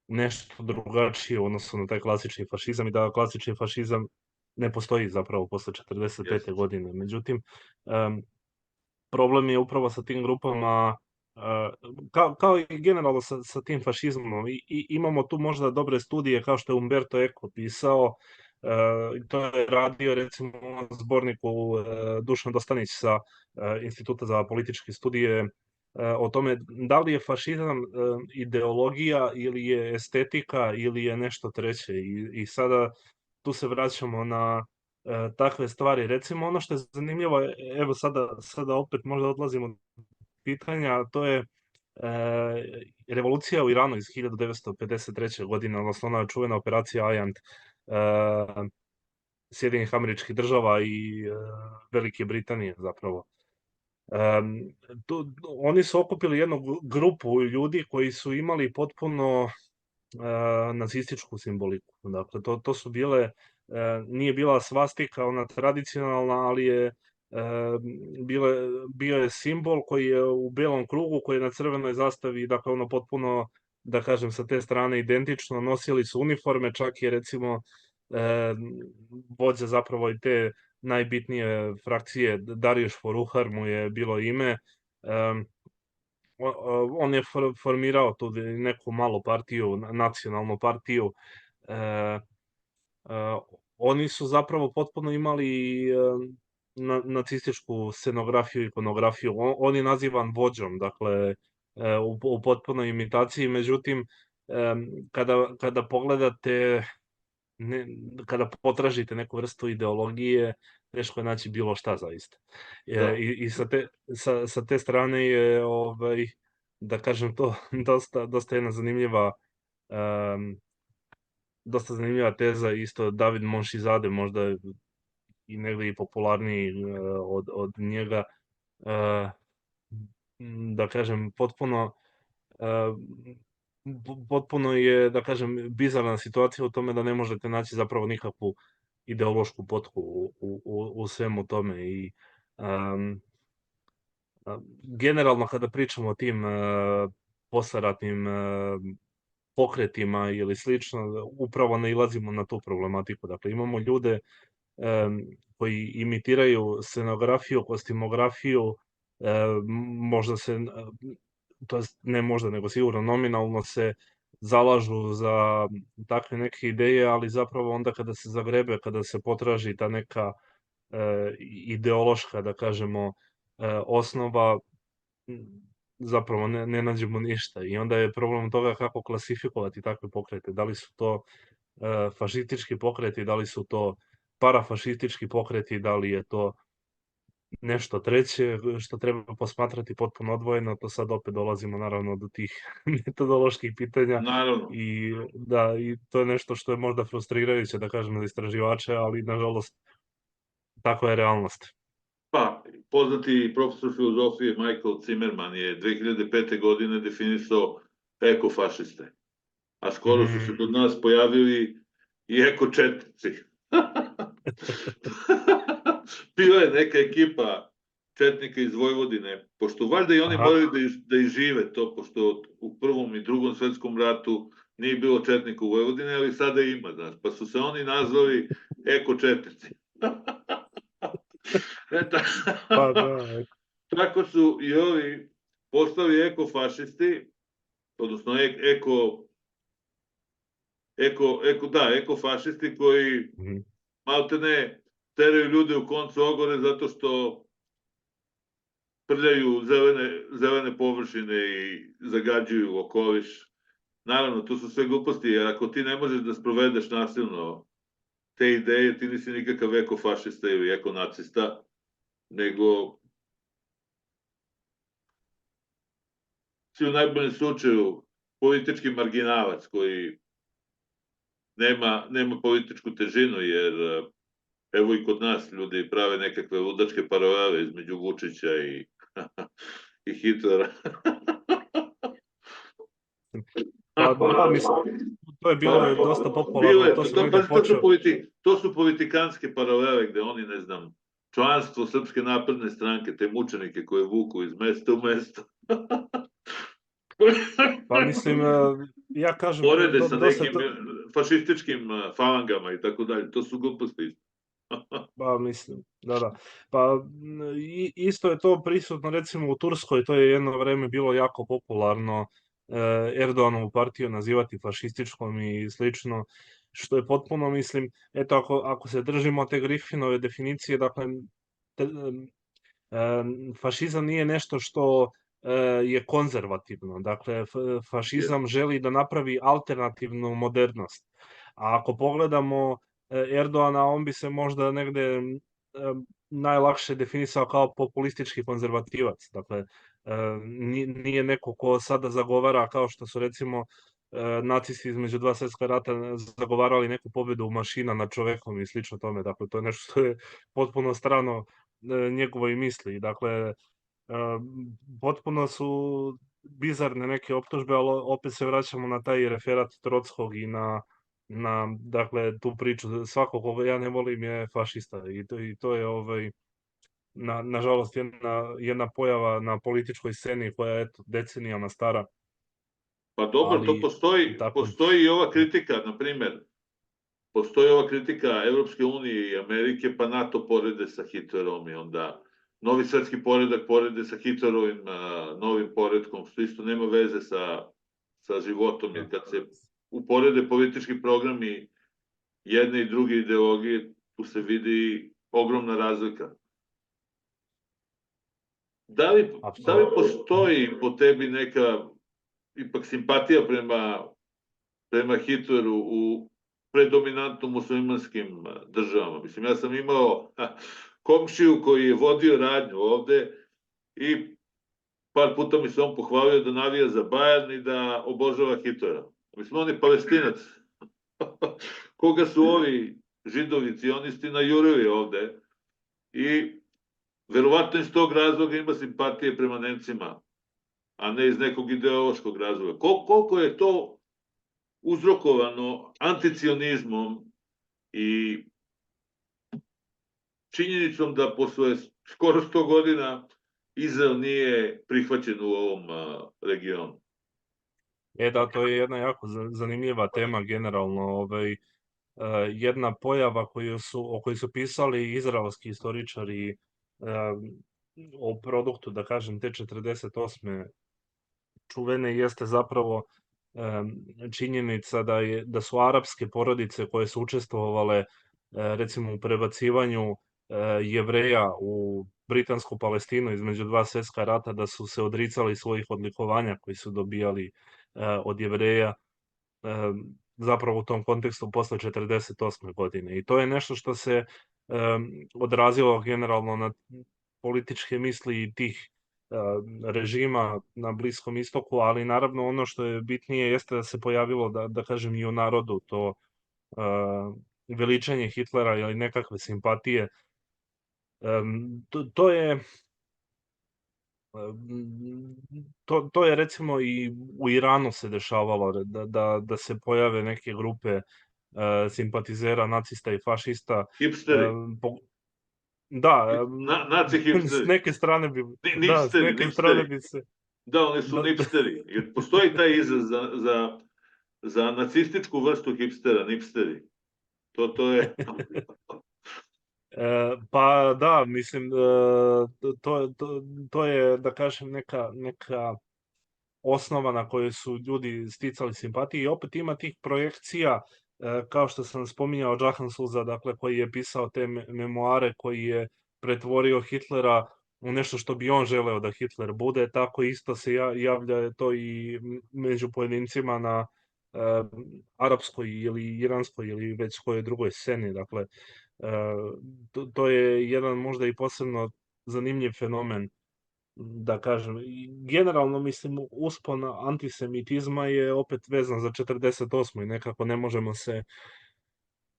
nešto drugačije u odnosu na taj klasični fašizam i da klasični fašizam ne postoji zapravo posle 45. Jeste. godine. Međutim, problem je upravo sa tim grupama, kao i generalno sa tim fašizmom. Imamo tu možda dobre studije kao što je Umberto Eco pisao, to je radio recimo u zborniku Dušan Dostanić sa Instituta za političke studije, o tome da li je fašizam ideologija ili je estetika ili je nešto treće. I sada tu se vraćamo na takve stvari. Recimo ono što je zanimljivo, evo sada opet možda odlazimo od pitanja, a to je revolucija u Iranu iz 1953. godine, odnosno ona čuvena operacija Ajant Sjedinjenih Američkih Država i Velike Britanije zapravo. Oni su okupili jednu grupu ljudi koji su imali potpuno nacističku simboliku. Dakle, to su bile, nije bila svastika ona tradicionalna, ali je bio je simbol koji je u belom krugu, koji je na crvenoj zastavi, dakle ono potpuno, da kažem, sa te strane identično, nosili su uniforme, čak je recimo vođa zapravo i te najbitnije frakcije, Darijuš Foruhar mu je bilo ime, on je formirao tu neku malu partiju, nacionalnu partiju. Oni su zapravo potpuno imali nacističku scenografiju, ikonografiju. On je nazivan vođom, dakle, u potpunoj imitaciji. Međutim, kada pogledate, kada potražite neku vrstu ideologije, teško je naći bilo šta zaista. I sa te strane je, da kažem to, dosta jedna zanimljiva teza, isto David Monšizade, možda i negdje i popularniji od njega, da kažem, potpuno je, da kažem, bizarna situacija u tome da ne možete naći zapravo nikakvu ideološku potku u svemu tome. I generalno kada pričamo o tim posleratnim pokretima ili slično, upravo nailazimo na tu problematiku. Dakle, imamo ljude koji imitiraju scenografiju, kostimografiju, možda se, to jest ne možda, nego sigurno nominalno se zalažu za takve neke ideje, ali zapravo onda kada se zagrebe, kada se potraži ta neka ideološka, da kažemo, osnova, zapravo ne nađemo ništa. I onda je problem toga kako klasifikovati takve pokrete. Da li su to fašistički pokreti, da li su to parafašistički pokreti, da li je to nešto treće što treba posmatrati potpuno odvojeno. To sad opet dolazimo naravno do tih metodoloških pitanja. Naravno. I to je nešto što je možda frustrirajuće, da kažem, za istraživače, ali nažalost takva je realnost. Pa, poznati profesor filozofije Michael Zimmerman je 2005. godine definisao ekofašiste, a skoro su se kod nas pojavili i ekočetnici. Bila je neka ekipa četnika iz Vojvodine, pošto valjda i oni moraju da izžive to, pošto u Prvom i Drugom svetskom ratu nije bilo četnika u Vojvodine, ali sada ima, znaš, pa su se oni nazvali ekočetnici. Tako su i ovi postali ekofašisti, odnosno ekofašisti koji maltene teraju ljude u koncu ogore zato što prljaju zelene površine i zagađuju okoliš. Naravno, to su sve gluposti, jer ako ti ne možeš da sprovedeš nasilno te ideje, ti nisi nikakav ekofašista ili ekonacista, nego si u najboljem slučaju politički marginalac koji nema političku težinu, jer evo i kod nas ljudi prave nekakve ludačke paralele između Vučića i Hitlera. To je bilo dosta popularno. To su politikanske paralele gde oni, ne znam, članstvo Srpske napredne stranke, te mučenike koje vuku iz mesta u mesto. Pa mislim, ja kažem... Porede sa nekim fašističkim falangama i tako dalje, to su gluposti. Pa mislim, da. Pa isto je to prisutno recimo u Turskoj, to je jedno vreme bilo jako popularno Erdoganovu partiju nazivati fašističkom i slično, što je potpuno, mislim, eto ako se držimo te Griffinove definicije, dakle, fašizam nije nešto što je konzervativno. Dakle, fašizam želi da napravi alternativnu modernost. A ako pogledamo Erdoana, on bi se možda negde najlakše definisao kao populistički konzervativac. Dakle, nije neko ko sada zagovara, kao što su recimo nacisti između dva svetska rata zagovarali neku pobedu mašina nad čovekom i slično tome. Dakle, to je nešto što je potpuno strano njegovoj misli. Dakle, potpuno su bizarne neke optužbe, ali opet se vraćamo na taj referat Trockog i na dakle, tu priču. Svako koga ja ne volim je fašista i to je nažalost jedna pojava na političkoj sceni koja je decenijama stara. Pa dobro, to postoji i ova kritika, na primer, postoji ova kritika Evropske unije i Amerike, pa NATO porede sa Hitlerom i onda novi svetski poredak porede sa Hitlerovim novim poredkom, što isto nema veze sa životom, jer kad se uporede politički programi jedne i druge ideologije, tu se vidi ogromna razlika. Da li postoji po tebi neka ipak simpatija prema Hitleru u predominantno muslimanskim državama? Mislim, ja sam imao komšiju koji je vodio radnju ovde i par puta mi se on pohvalio da navija za Bayern i da obožava Hitlera. Mislim, on je Palestinac. Koga su ovi židovi cionisti najurili ovde i verovatno iz tog razloga ima simpatije prema Nemcima, a ne iz nekog ideološkog razloga. Koliko je to uzrokovano anticionizmom i činjenicom da posle skoro 100 godina Izrael nije prihvaćen u ovom regionu? Da, to je jedna jako zanimljiva tema generalno. Jedna pojava o kojoj su pisali izraelski istoričari o produktu, da kažem, te 48. čuvene, jeste zapravo činjenica da su arapske porodice koje su učestvovale recimo u prebacivanju Jevreja u britansku Palestinu između dva svetska rata, da su se odricali svojih odlikovanja koji su dobijali od Jevreja zapravo u tom kontekstu posle 48. godine. I to je nešto što se odrazilo generalno na političke misli i tih režima na Bliskom istoku, ali naravno ono što je bitnije jeste da se pojavilo, da kažem, i u narodu to veličanje Hitlera ili nekakve simpatije. To je recimo i u Iranu se dešavalo da se pojave neke grupe simpatizera nacista i fašista. Hipsteri. Da, naci hipsteri. S neke strane bi se... Da, oni su nipsteri. Jer postoji taj izraz za nacističku vrstu hipstera, nipsteri. To je... Pa da, mislim, to je, da kažem, neka osnova na kojoj su ljudi sticali simpatije i opet ima tih projekcija, kao što sam spominjao Jahan Suza, dakle, koji je pisao te memoare, koji je pretvorio Hitlera u nešto što bi on želeo da Hitler bude, tako isto se javlja to i među pojedincima na arapskoj ili iranskoj ili već kojoj drugoj sceni. Dakle, to je jedan možda i posebno zanimljiv fenomen, da kažem. Generalno, mislim, uspon antisemitizma je opet vezan za 48. i nekako ne možemo se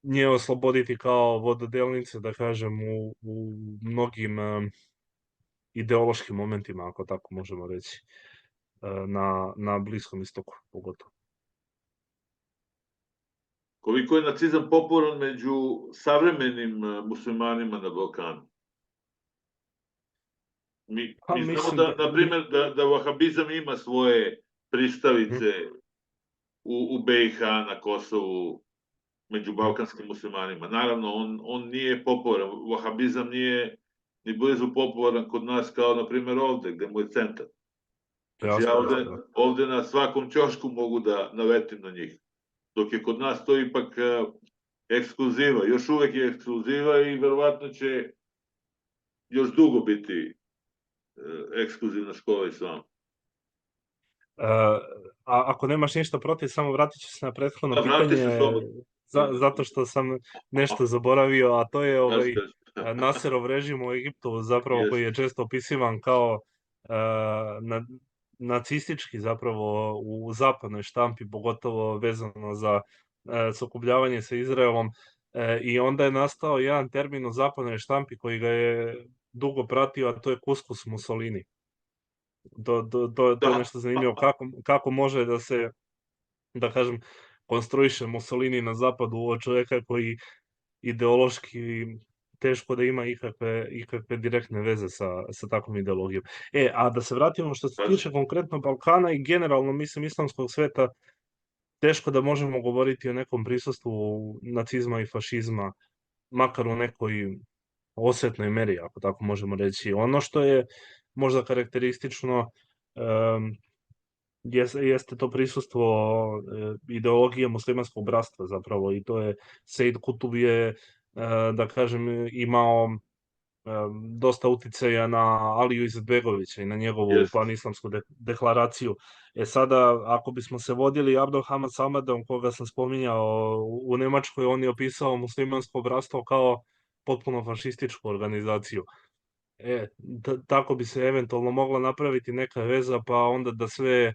nje osloboditi kao vododelnice, da kažem, u mnogim ideološkim momentima, ako tako možemo reći, na Bliskom istoku pogotovo. Koliko je nacizam popularan među savremenim muslimanima na Balkanu? Mi znamo na primjer, da vahabizam ima svoje pristavice u BiH, na Kosovu, među balkanskim muslimanima. Naravno, on nije popularan. Vahabizam nije ni blizu popularan kod nas kao, na primjer, ovde, gde mu je centar. Znači, ja ovde na svakom ćošku mogu da naletim na njih. Dok je kod nas to ipak ekskluziva. Još uvek je ekskluziva i verovatno će još dugo biti ekskluzivna škola islama. A ako nemaš ništa protiv, samo vratit ću se na prethodno Vrati se pitanje, slobodno. zato što sam nešto zaboravio, a to je Kaži, kaži. Naserov režim u Egiptu, zapravo koji Jeste. je često opisivan kao nacistički, zapravo u zapadnoj štampi, pogotovo vezano za sukobljavanje sa Izraelom. I onda je nastao jedan termin u zapadnoj štampi koji ga je dugo pratio, a to je kuskus Mussolini. To je Da. nešto zanimljivo, kako može da se, da kažem, konstruiše Mussolini na zapadu od čoveka koji ideološki teško da ima ikakve direktne veze sa takvom ideologijom. A da se vratimo što se Kaži. tiče konkretno Balkana i generalno, mislim, islamskog sveta, teško da možemo govoriti o nekom prisustvu nacizma i fašizma, makar u nekoj osetnoj meri, ako tako možemo reći. Ono što je možda karakteristično jeste to prisustvo ideologije muslimanskog bratstva zapravo, i to je Sejid Kutub je, da kažem, imao dosta uticaja na Aliju Izetbegovića i na njegovu Jeste. panislamsku deklaraciju. Sada, ako bismo se vodili Abdel Hamad Samadom, koga sam spominjao u Nemačkoj, on je opisao muslimansko bratstvo kao potpuno fašističku organizaciju. Tako bi se eventualno mogla napraviti neka veza, pa onda da sve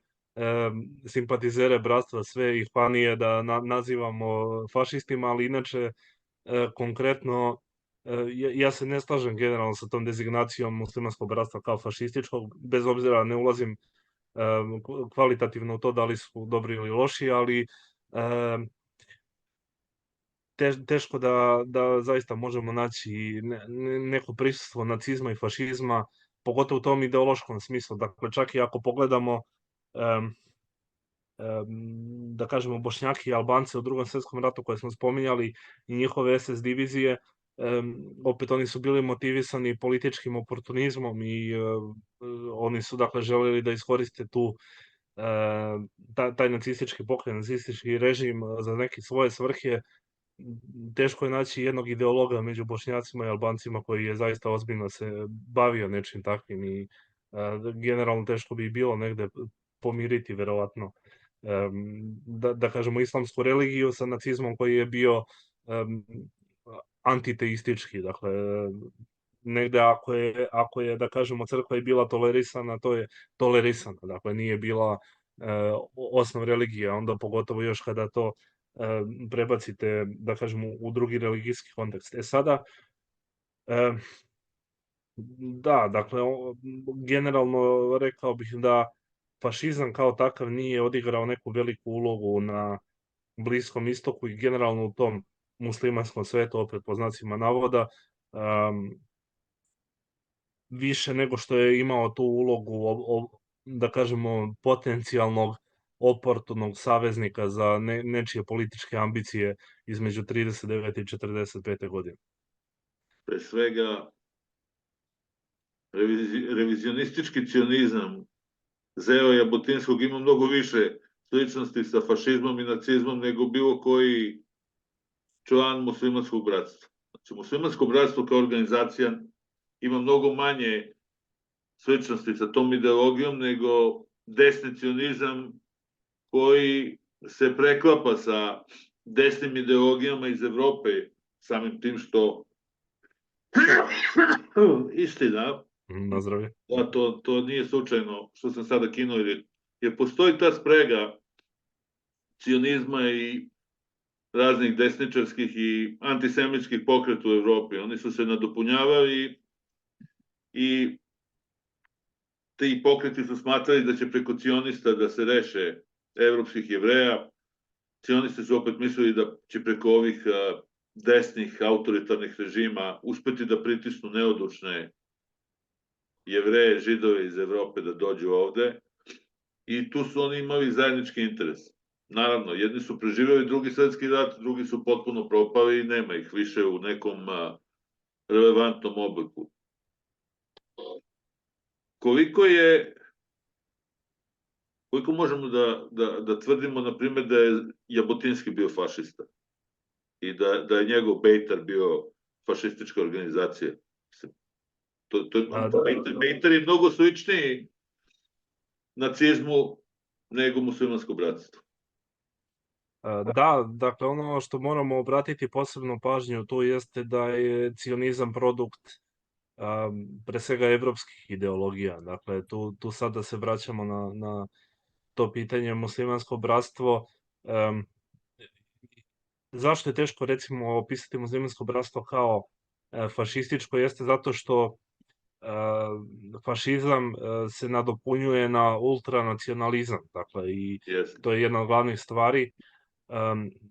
simpatizere bratstva, sve ihvanije da nazivamo fašistima, ali inače konkretno ja se ne slažem generalno sa tom dezignacijom muslimanskog bratstva kao fašističkog, bez obzira, ne ulazim kvalitativno u to da li su dobri ili loši, ali teško da zaista možemo naći neko prisustvo nacizma i fašizma, pogotovo u tom ideološkom smislu. Dakle, čak i ako pogledamo, da kažemo, Bošnjake i Albance u Drugom svetskom ratu koje smo spominjali i njihove SS divizije, opet oni su bili motivisani političkim oportunizmom i oni su, dakle, želeli da iskoriste taj nacistički pokret, nacistički režim za neke svoje svrhe. Teško je naći jednog ideologa među Bošnjacima i Albancima koji je zaista ozbiljno se bavio nečim takvim i generalno teško bi bilo negde pomiriti verovatno, da kažemo, islamsku religiju sa nacizmom koji je bio antiteistički. Dakle, negde ako je, da kažemo, crkva je bila tolerisana, to je tolerisana. Dakle, nije bila osnov religije, onda pogotovo još kada to prebacite, da kažemo, u drugi religijski kontekst. Sada, da, dakle, generalno rekao bih da fašizam kao takav nije odigrao neku veliku ulogu na Bliskom istoku i generalno u tom muslimanskom svetu, opet po znacima navoda, više nego što je imao tu ulogu, da kažemo, potencijalnog oportunog saveznika za nečije političke ambicije između 39. i 45. godine. Pre svega, revizionistički cionizam Zeo Jabotinskog ima mnogo više sličnosti sa fašizmom i nacizmom nego bilo koji član muslimanskog bratstva. Znači, muslimansko bratstvo kao organizacija ima mnogo manje sličnosti sa tom ideologijom nego desni cionizam koji se preklapa sa desnim ideologijama iz Evrope, samim tim što istina, Nazdravlje. da, to nije slučajno što sam sada kinuo, jer postoji ta sprega cionizma i raznih desničarskih i antisemitskih pokreta u Evropi. Oni su se nadopunjavali i ti pokreti su smatrali da će preko cionista da se reše evropskih Jevreja. Cionisti su opet mislili da će preko ovih desnih autoritarnih režima uspeti da pritisnu neodlučne Jevreje, Židove iz Evrope da dođu ovde. I tu su oni imali zajednički interes. Naravno, jedni su preživjeli Drugi svetski rat, drugi su potpuno propali i nema ih više u nekom relevantnom obliku. Koliko možemo da tvrdimo, na primjer, da je Jabotinski bio fašista i da je njegov Bejtar bio fašistička organizacija? Bejtar je mnogo sličniji nacizmu nego muslimansko bratstvo. Da, dakle ono što moramo obratiti posebnu pažnju tu jeste da je cionizam produkt pre svega evropskih ideologija. Dakle, tu sada se vraćamo na to pitanje muslimansko bratstvo. Zašto je teško recimo opisati muslimansko bratstvo kao fašističko? Jeste zato što fašizam se nadopunjuje na ultranacionalizam, dakle, i to je jedna od glavnih stvari.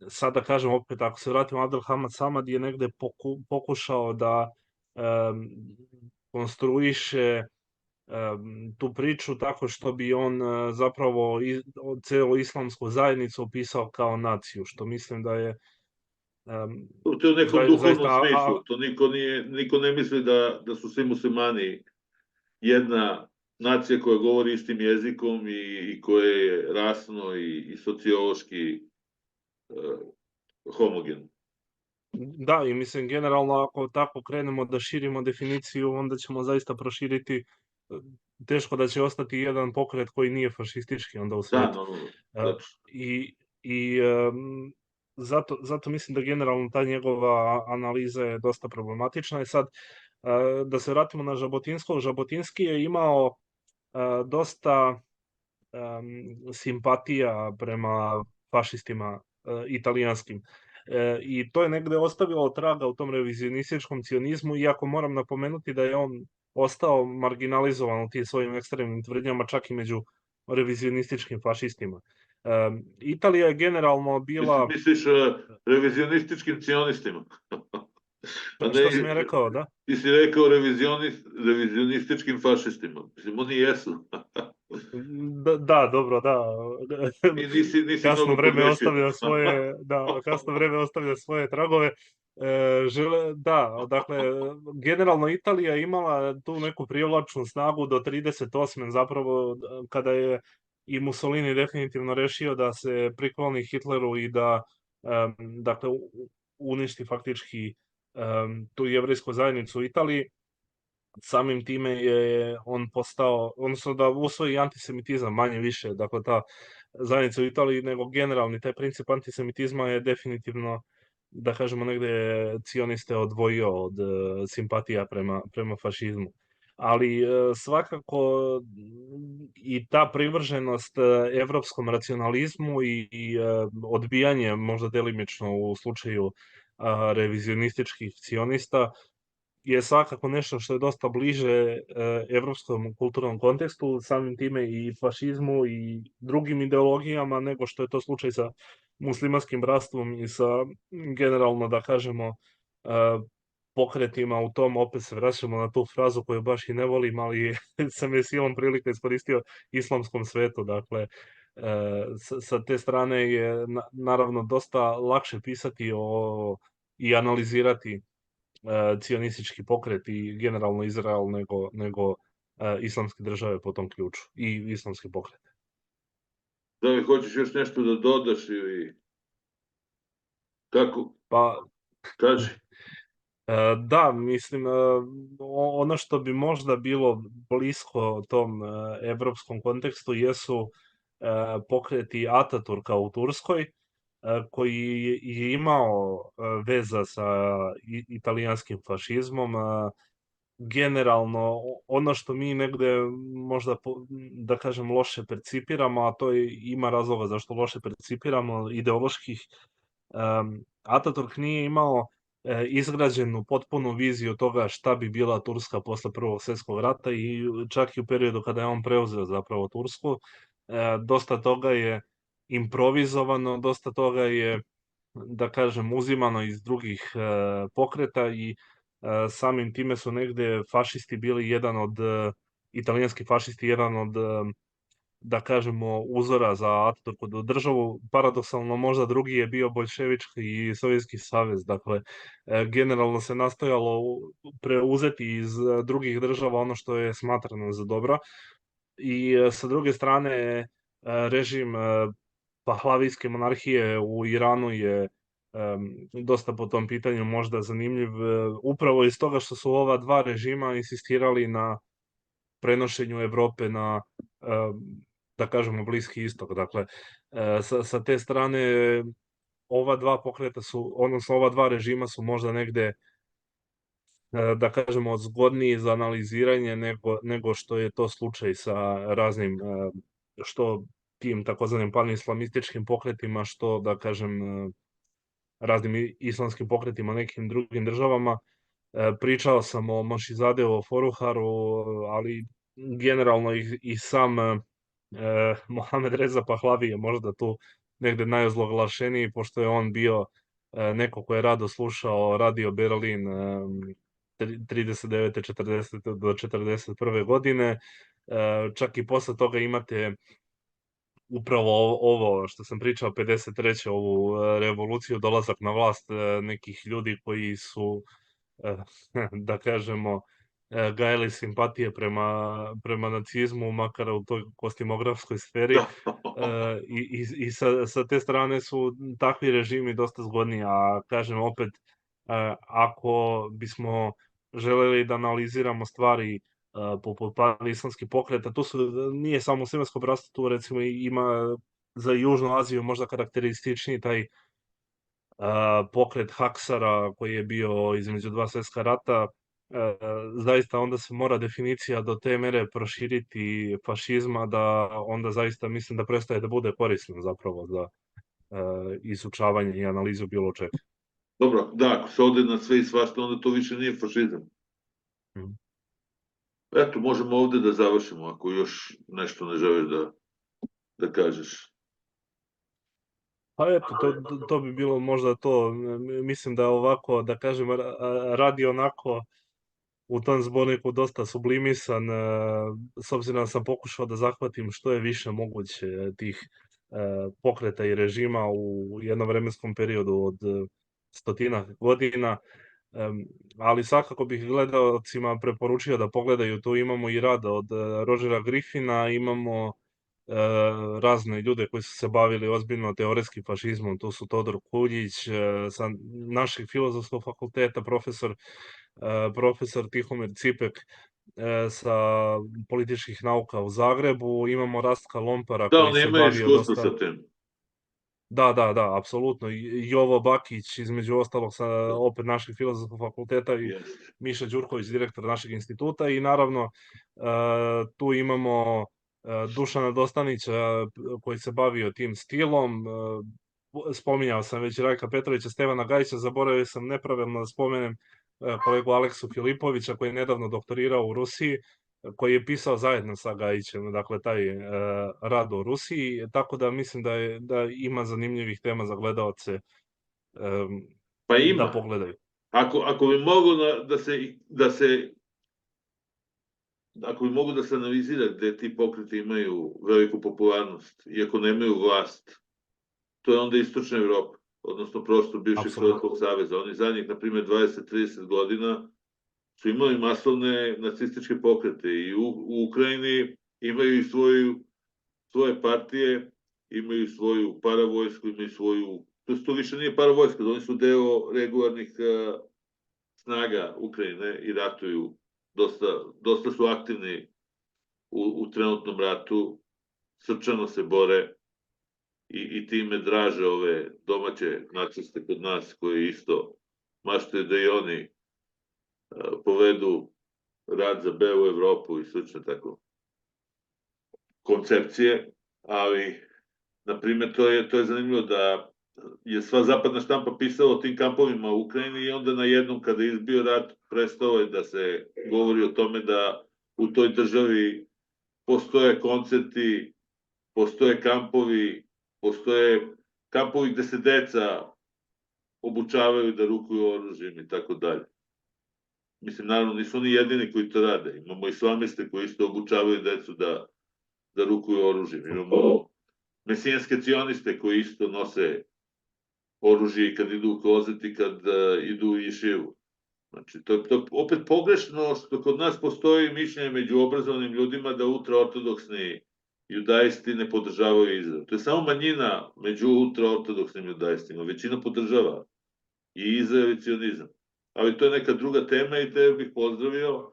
Sada kažem opet, ako se vratimo, Abdelhamad Samad je negde pokušao da konstruiše tu priču tako što bi on zapravo celu islamsku zajednicu opisao kao naciju, što mislim da je to je u nekom duhovnom zaista... smislu, to niko ne misli da su svi muslimani jedna nacija koja govori istim jezikom i koja je rasno i sociološki homogen. Da, i mislim generalno ako tako krenemo da širimo definiciju, onda ćemo zaista proširiti, teško da će ostati jedan pokret koji nije fašistički onda u svetu. I zato mislim da generalno ta njegova analiza je dosta problematična. I sad, da se vratimo na Žabotinskog, Žabotinski je imao dosta simpatija prema fašistima italijanskim. I to je negde ostavilo traga u tom revizionističkom cionizmu, iako moram napomenuti da je on ostao marginalizovan u tim svojim ekstremnim tvrdnjama, čak i među revizionističkim fašistima. Italija je generalno bila... Misliš revizionističkim cionistima? Što sam ja rekao, da? Ti si rekao revizionističkim fašistima. Mislim, oni jesu. Da, dobro, da. Kasno vreme ostavlja svoje tragove. Da, dakle, generalno Italija imala tu neku privlačnu snagu do 38. zapravo, kada je i Mussolini definitivno rešio da se prikloni Hitleru i da, dakle, uništi faktički tu jevrejsku zajednicu u Italiji. Samim time je on postao, odnosno da usvoji antisemitizam manje više, dakle ta zajednica u Italiji, nego generalni taj princip antisemitizma je definitivno, da kažemo, negde cioniste odvojio od simpatija prema fašizmu. Ali svakako i ta privrženost evropskom racionalizmu i odbijanje, možda delimično u slučaju revizionističkih cionista, je svakako nešto što je dosta bliže evropskom kulturnom kontekstu, samim time i fašizmu i drugim ideologijama, nego što je to slučaj sa muslimanskim bratstvom i sa generalno, da kažemo, pokretima u tom. Opet se vraćamo na tu frazu koju baš i ne volim, ali sam je silom prilika iskoristio, islamskom svetu. Dakle, sa te strane je naravno dosta lakše pisati i analizirati cionistički pokret i generalno Izrael nego islamske države po tom ključu i islamski pokret. Da li hoćeš još nešto da dodaš ili kako? Pa, kaži. Da, mislim, ono što bi možda bilo blisko tom evropskom kontekstu jesu pokreti Ataturka u Turskoj, koji je imao veza sa italijanskim fašizmom. Generalno, ono što mi negde možda, da kažem, loše percipiramo, a to ima razloga zašto loše percipiramo, ideoloških, Ataturk nije imao izgrađenu potpunu viziju toga šta bi bila Turska posle Prvog svjetskog rata i čak i u periodu kada je on preuzeo zapravo Tursku, dosta toga je improvizovano, dosta toga je, da kažem, uzimano iz drugih pokreta i samim time su negde fašisti bili italijanski fašisti, jedan od, da kažemo, uzora za Ataturkovu državu. Paradoksalno, možda drugi je bio Boljševički i Sovjetski savez. Dakle, generalno se nastojalo preuzeti iz drugih država ono što je smatrano za dobro. I sa druge strane, režim Pahlavijske monarhije u Iranu je dosta po tom pitanju možda zanimljiv, upravo iz toga što su ova dva režima insistirali na prenošenju Evrope na da kažemo, Bliski istok. Dakle, sa te strane ova dva pokreta su, odnosno ova dva režima su možda negde, da kažemo, zgodniji za analiziranje nego što je to slučaj sa raznim, što tim takozvanim panislamističkim pokretima, što, da kažem, raznim islamskim pokretima nekim drugim državama. Pričao sam o Mošizadevu Foruharu, ali generalno i sam Mohamed Reza Pahlavi je možda tu negde najozloglašeniji, pošto je on bio neko ko je rado slušao Radio Berlin 39. 40. do 41. godine. Čak i posle toga imate upravo ovo što sam pričao, 53. ovu revoluciju, dolazak na vlast nekih ljudi koji su, da kažemo, gajili simpatije prema nacizmu, makar u toj kostimografskoj sferi. Da. I sa te strane su takvi režimi dosta zgodni, a kažem opet, ako bismo želeli da analiziramo stvari poput islamskih pokreta, tu su, nije samo muslimansko bratstvo, tu recimo ima za Južnu Aziju možda karakterističniji taj pokret Haksara koji je bio između dva svetska rata. Zaista onda se mora definicija do te mere proširiti fašizma da onda zaista mislim da prestaje da bude korisno zapravo za izučavanje i analizu bilo čega. Dobro, da, ako se ode na sve i svašta, onda to više nije fašizam. Mhm. Eto, možemo ovde da završimo, ako još nešto ne želiš da kažeš. Pa eto, to bi bilo možda to. Mislim da ovako, da kažem, radi onako u tom zborniku dosta sublimisan, s obzirom da sam pokušao da zahvatim što je više moguće tih pokreta i režima u jednom vremenskom periodu od stotina godina, ali svakako bih gledaocima preporučio da pogledaju, tu imamo i rad od Rodgera Griffina, imamo razne ljude koji su se bavili ozbiljno teoretskim fašizmom, tu su Todor Kuljić sa našeg filozofskog fakulteta, profesor Tihomir Cipek sa političkih nauka u Zagrebu, imamo Rastka Lompara Da, koji oni se imaju bavio iskustvo dosta... sa tim. Da, apsolutno. Jovo Bakić, između ostalog sa opet našeg filozofskog fakulteta, i Miša Đurković, direktor našeg instituta, i naravno tu imamo Dušana Dostanića koji se bavio tim stilom. Spominjao sam već Rajka Petrovića, Stevana Gajića, zaboravio sam nepravilno da spomenem kolegu Aleksu Filipovića koji je nedavno doktorirao u Rusiji, koji je pisao zajedno sa Gajićem, dakle taj rad o Rusiji, tako da mislim da ima zanimljivih tema za gledaoce Pa da ima. pogledaju. Ako bi mogo ako bi mogo da se analizira gde ti pokreti imaju veliku popularnost, iako nemaju vlast, to je onda istočna Evropa, odnosno prostor bivšeg Sovjetskog saveza. Oni zadnjih, na primjer, 20-30 godina su imali masovne nacističke pokrete i u Ukrajini imaju i svoje partije, imaju svoju paravojsku, imaju svoju... To više nije paravojska, oni su deo regularnih snaga Ukrajine i ratuju. Dosta su aktivni u trenutnom ratu, srčano se bore i time draže ove domaće naciste kod nas koji isto maštaju da i oni povedu rad za belu Evropu i slične tako koncepcije, ali na primjer to je zanimljivo da je sva zapadna štampa pisala o tim kampovima u Ukrajini i onda na jednom kada je izbio rat prestao je da se govori o tome da u toj državi postoje koncerti, postoje kampovi gde se deca obučavaju da rukuju oružjem i tako dalje. Mislim, naravno, nisu oni jedini koji to rade. Imamo islamiste koji isto obučavaju decu da rukuju oružjem. Imamo mesijanske cioniste koji isto nose oružje kad idu u klozet i kad idu u ješivu. Znači, to je opet pogrešno što kod nas postoji mišljenje među obrazovanim ljudima da ultraortodoksni judaisti ne podržavaju Izrael. To je samo manjina među ultraortodoksnim judaistima. Većina podržava i Izrael i cionizam. Ali to je neka druga tema i te bih pozdravio.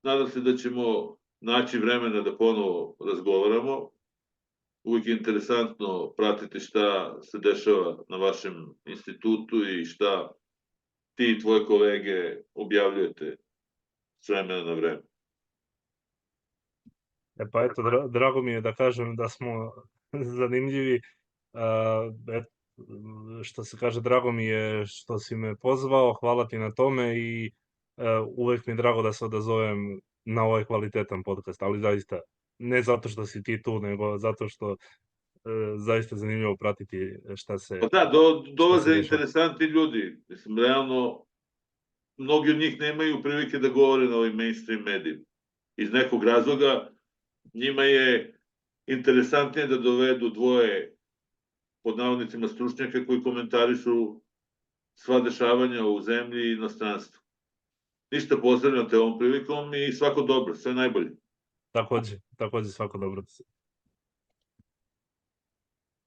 Nadam se da ćemo naći vremena da ponovo razgovaramo. uvijek je interesantno pratiti šta se dešava na vašem institutu i šta ti i tvoje kolege objavljujete s vremena na vreme. Pa eto, drago mi je da kažem da smo zanimljivi. Što se kaže, drago mi je što si me pozvao, hvala ti na tome i uvek mi je drago da se odazovem na ovaj kvalitetan podcast, ali zaista ne zato što si ti tu, nego zato što zaista zanimljivo pratiti šta se Pa da, dolaze dešava. interesantni ljudi. Mislim, realno, mnogi od njih nemaju prilike da govore na ovim mainstream medijima. Iz nekog razloga njima je interesantnije da dovedu dvoje, pod navodnicima, stručnjaka koji komentarišu sva dešavanja u zemlji i inostranstvu. Ništa, pozdravljam te ovom prilikom i svako dobro, sve najbolje. Takođe svako dobro.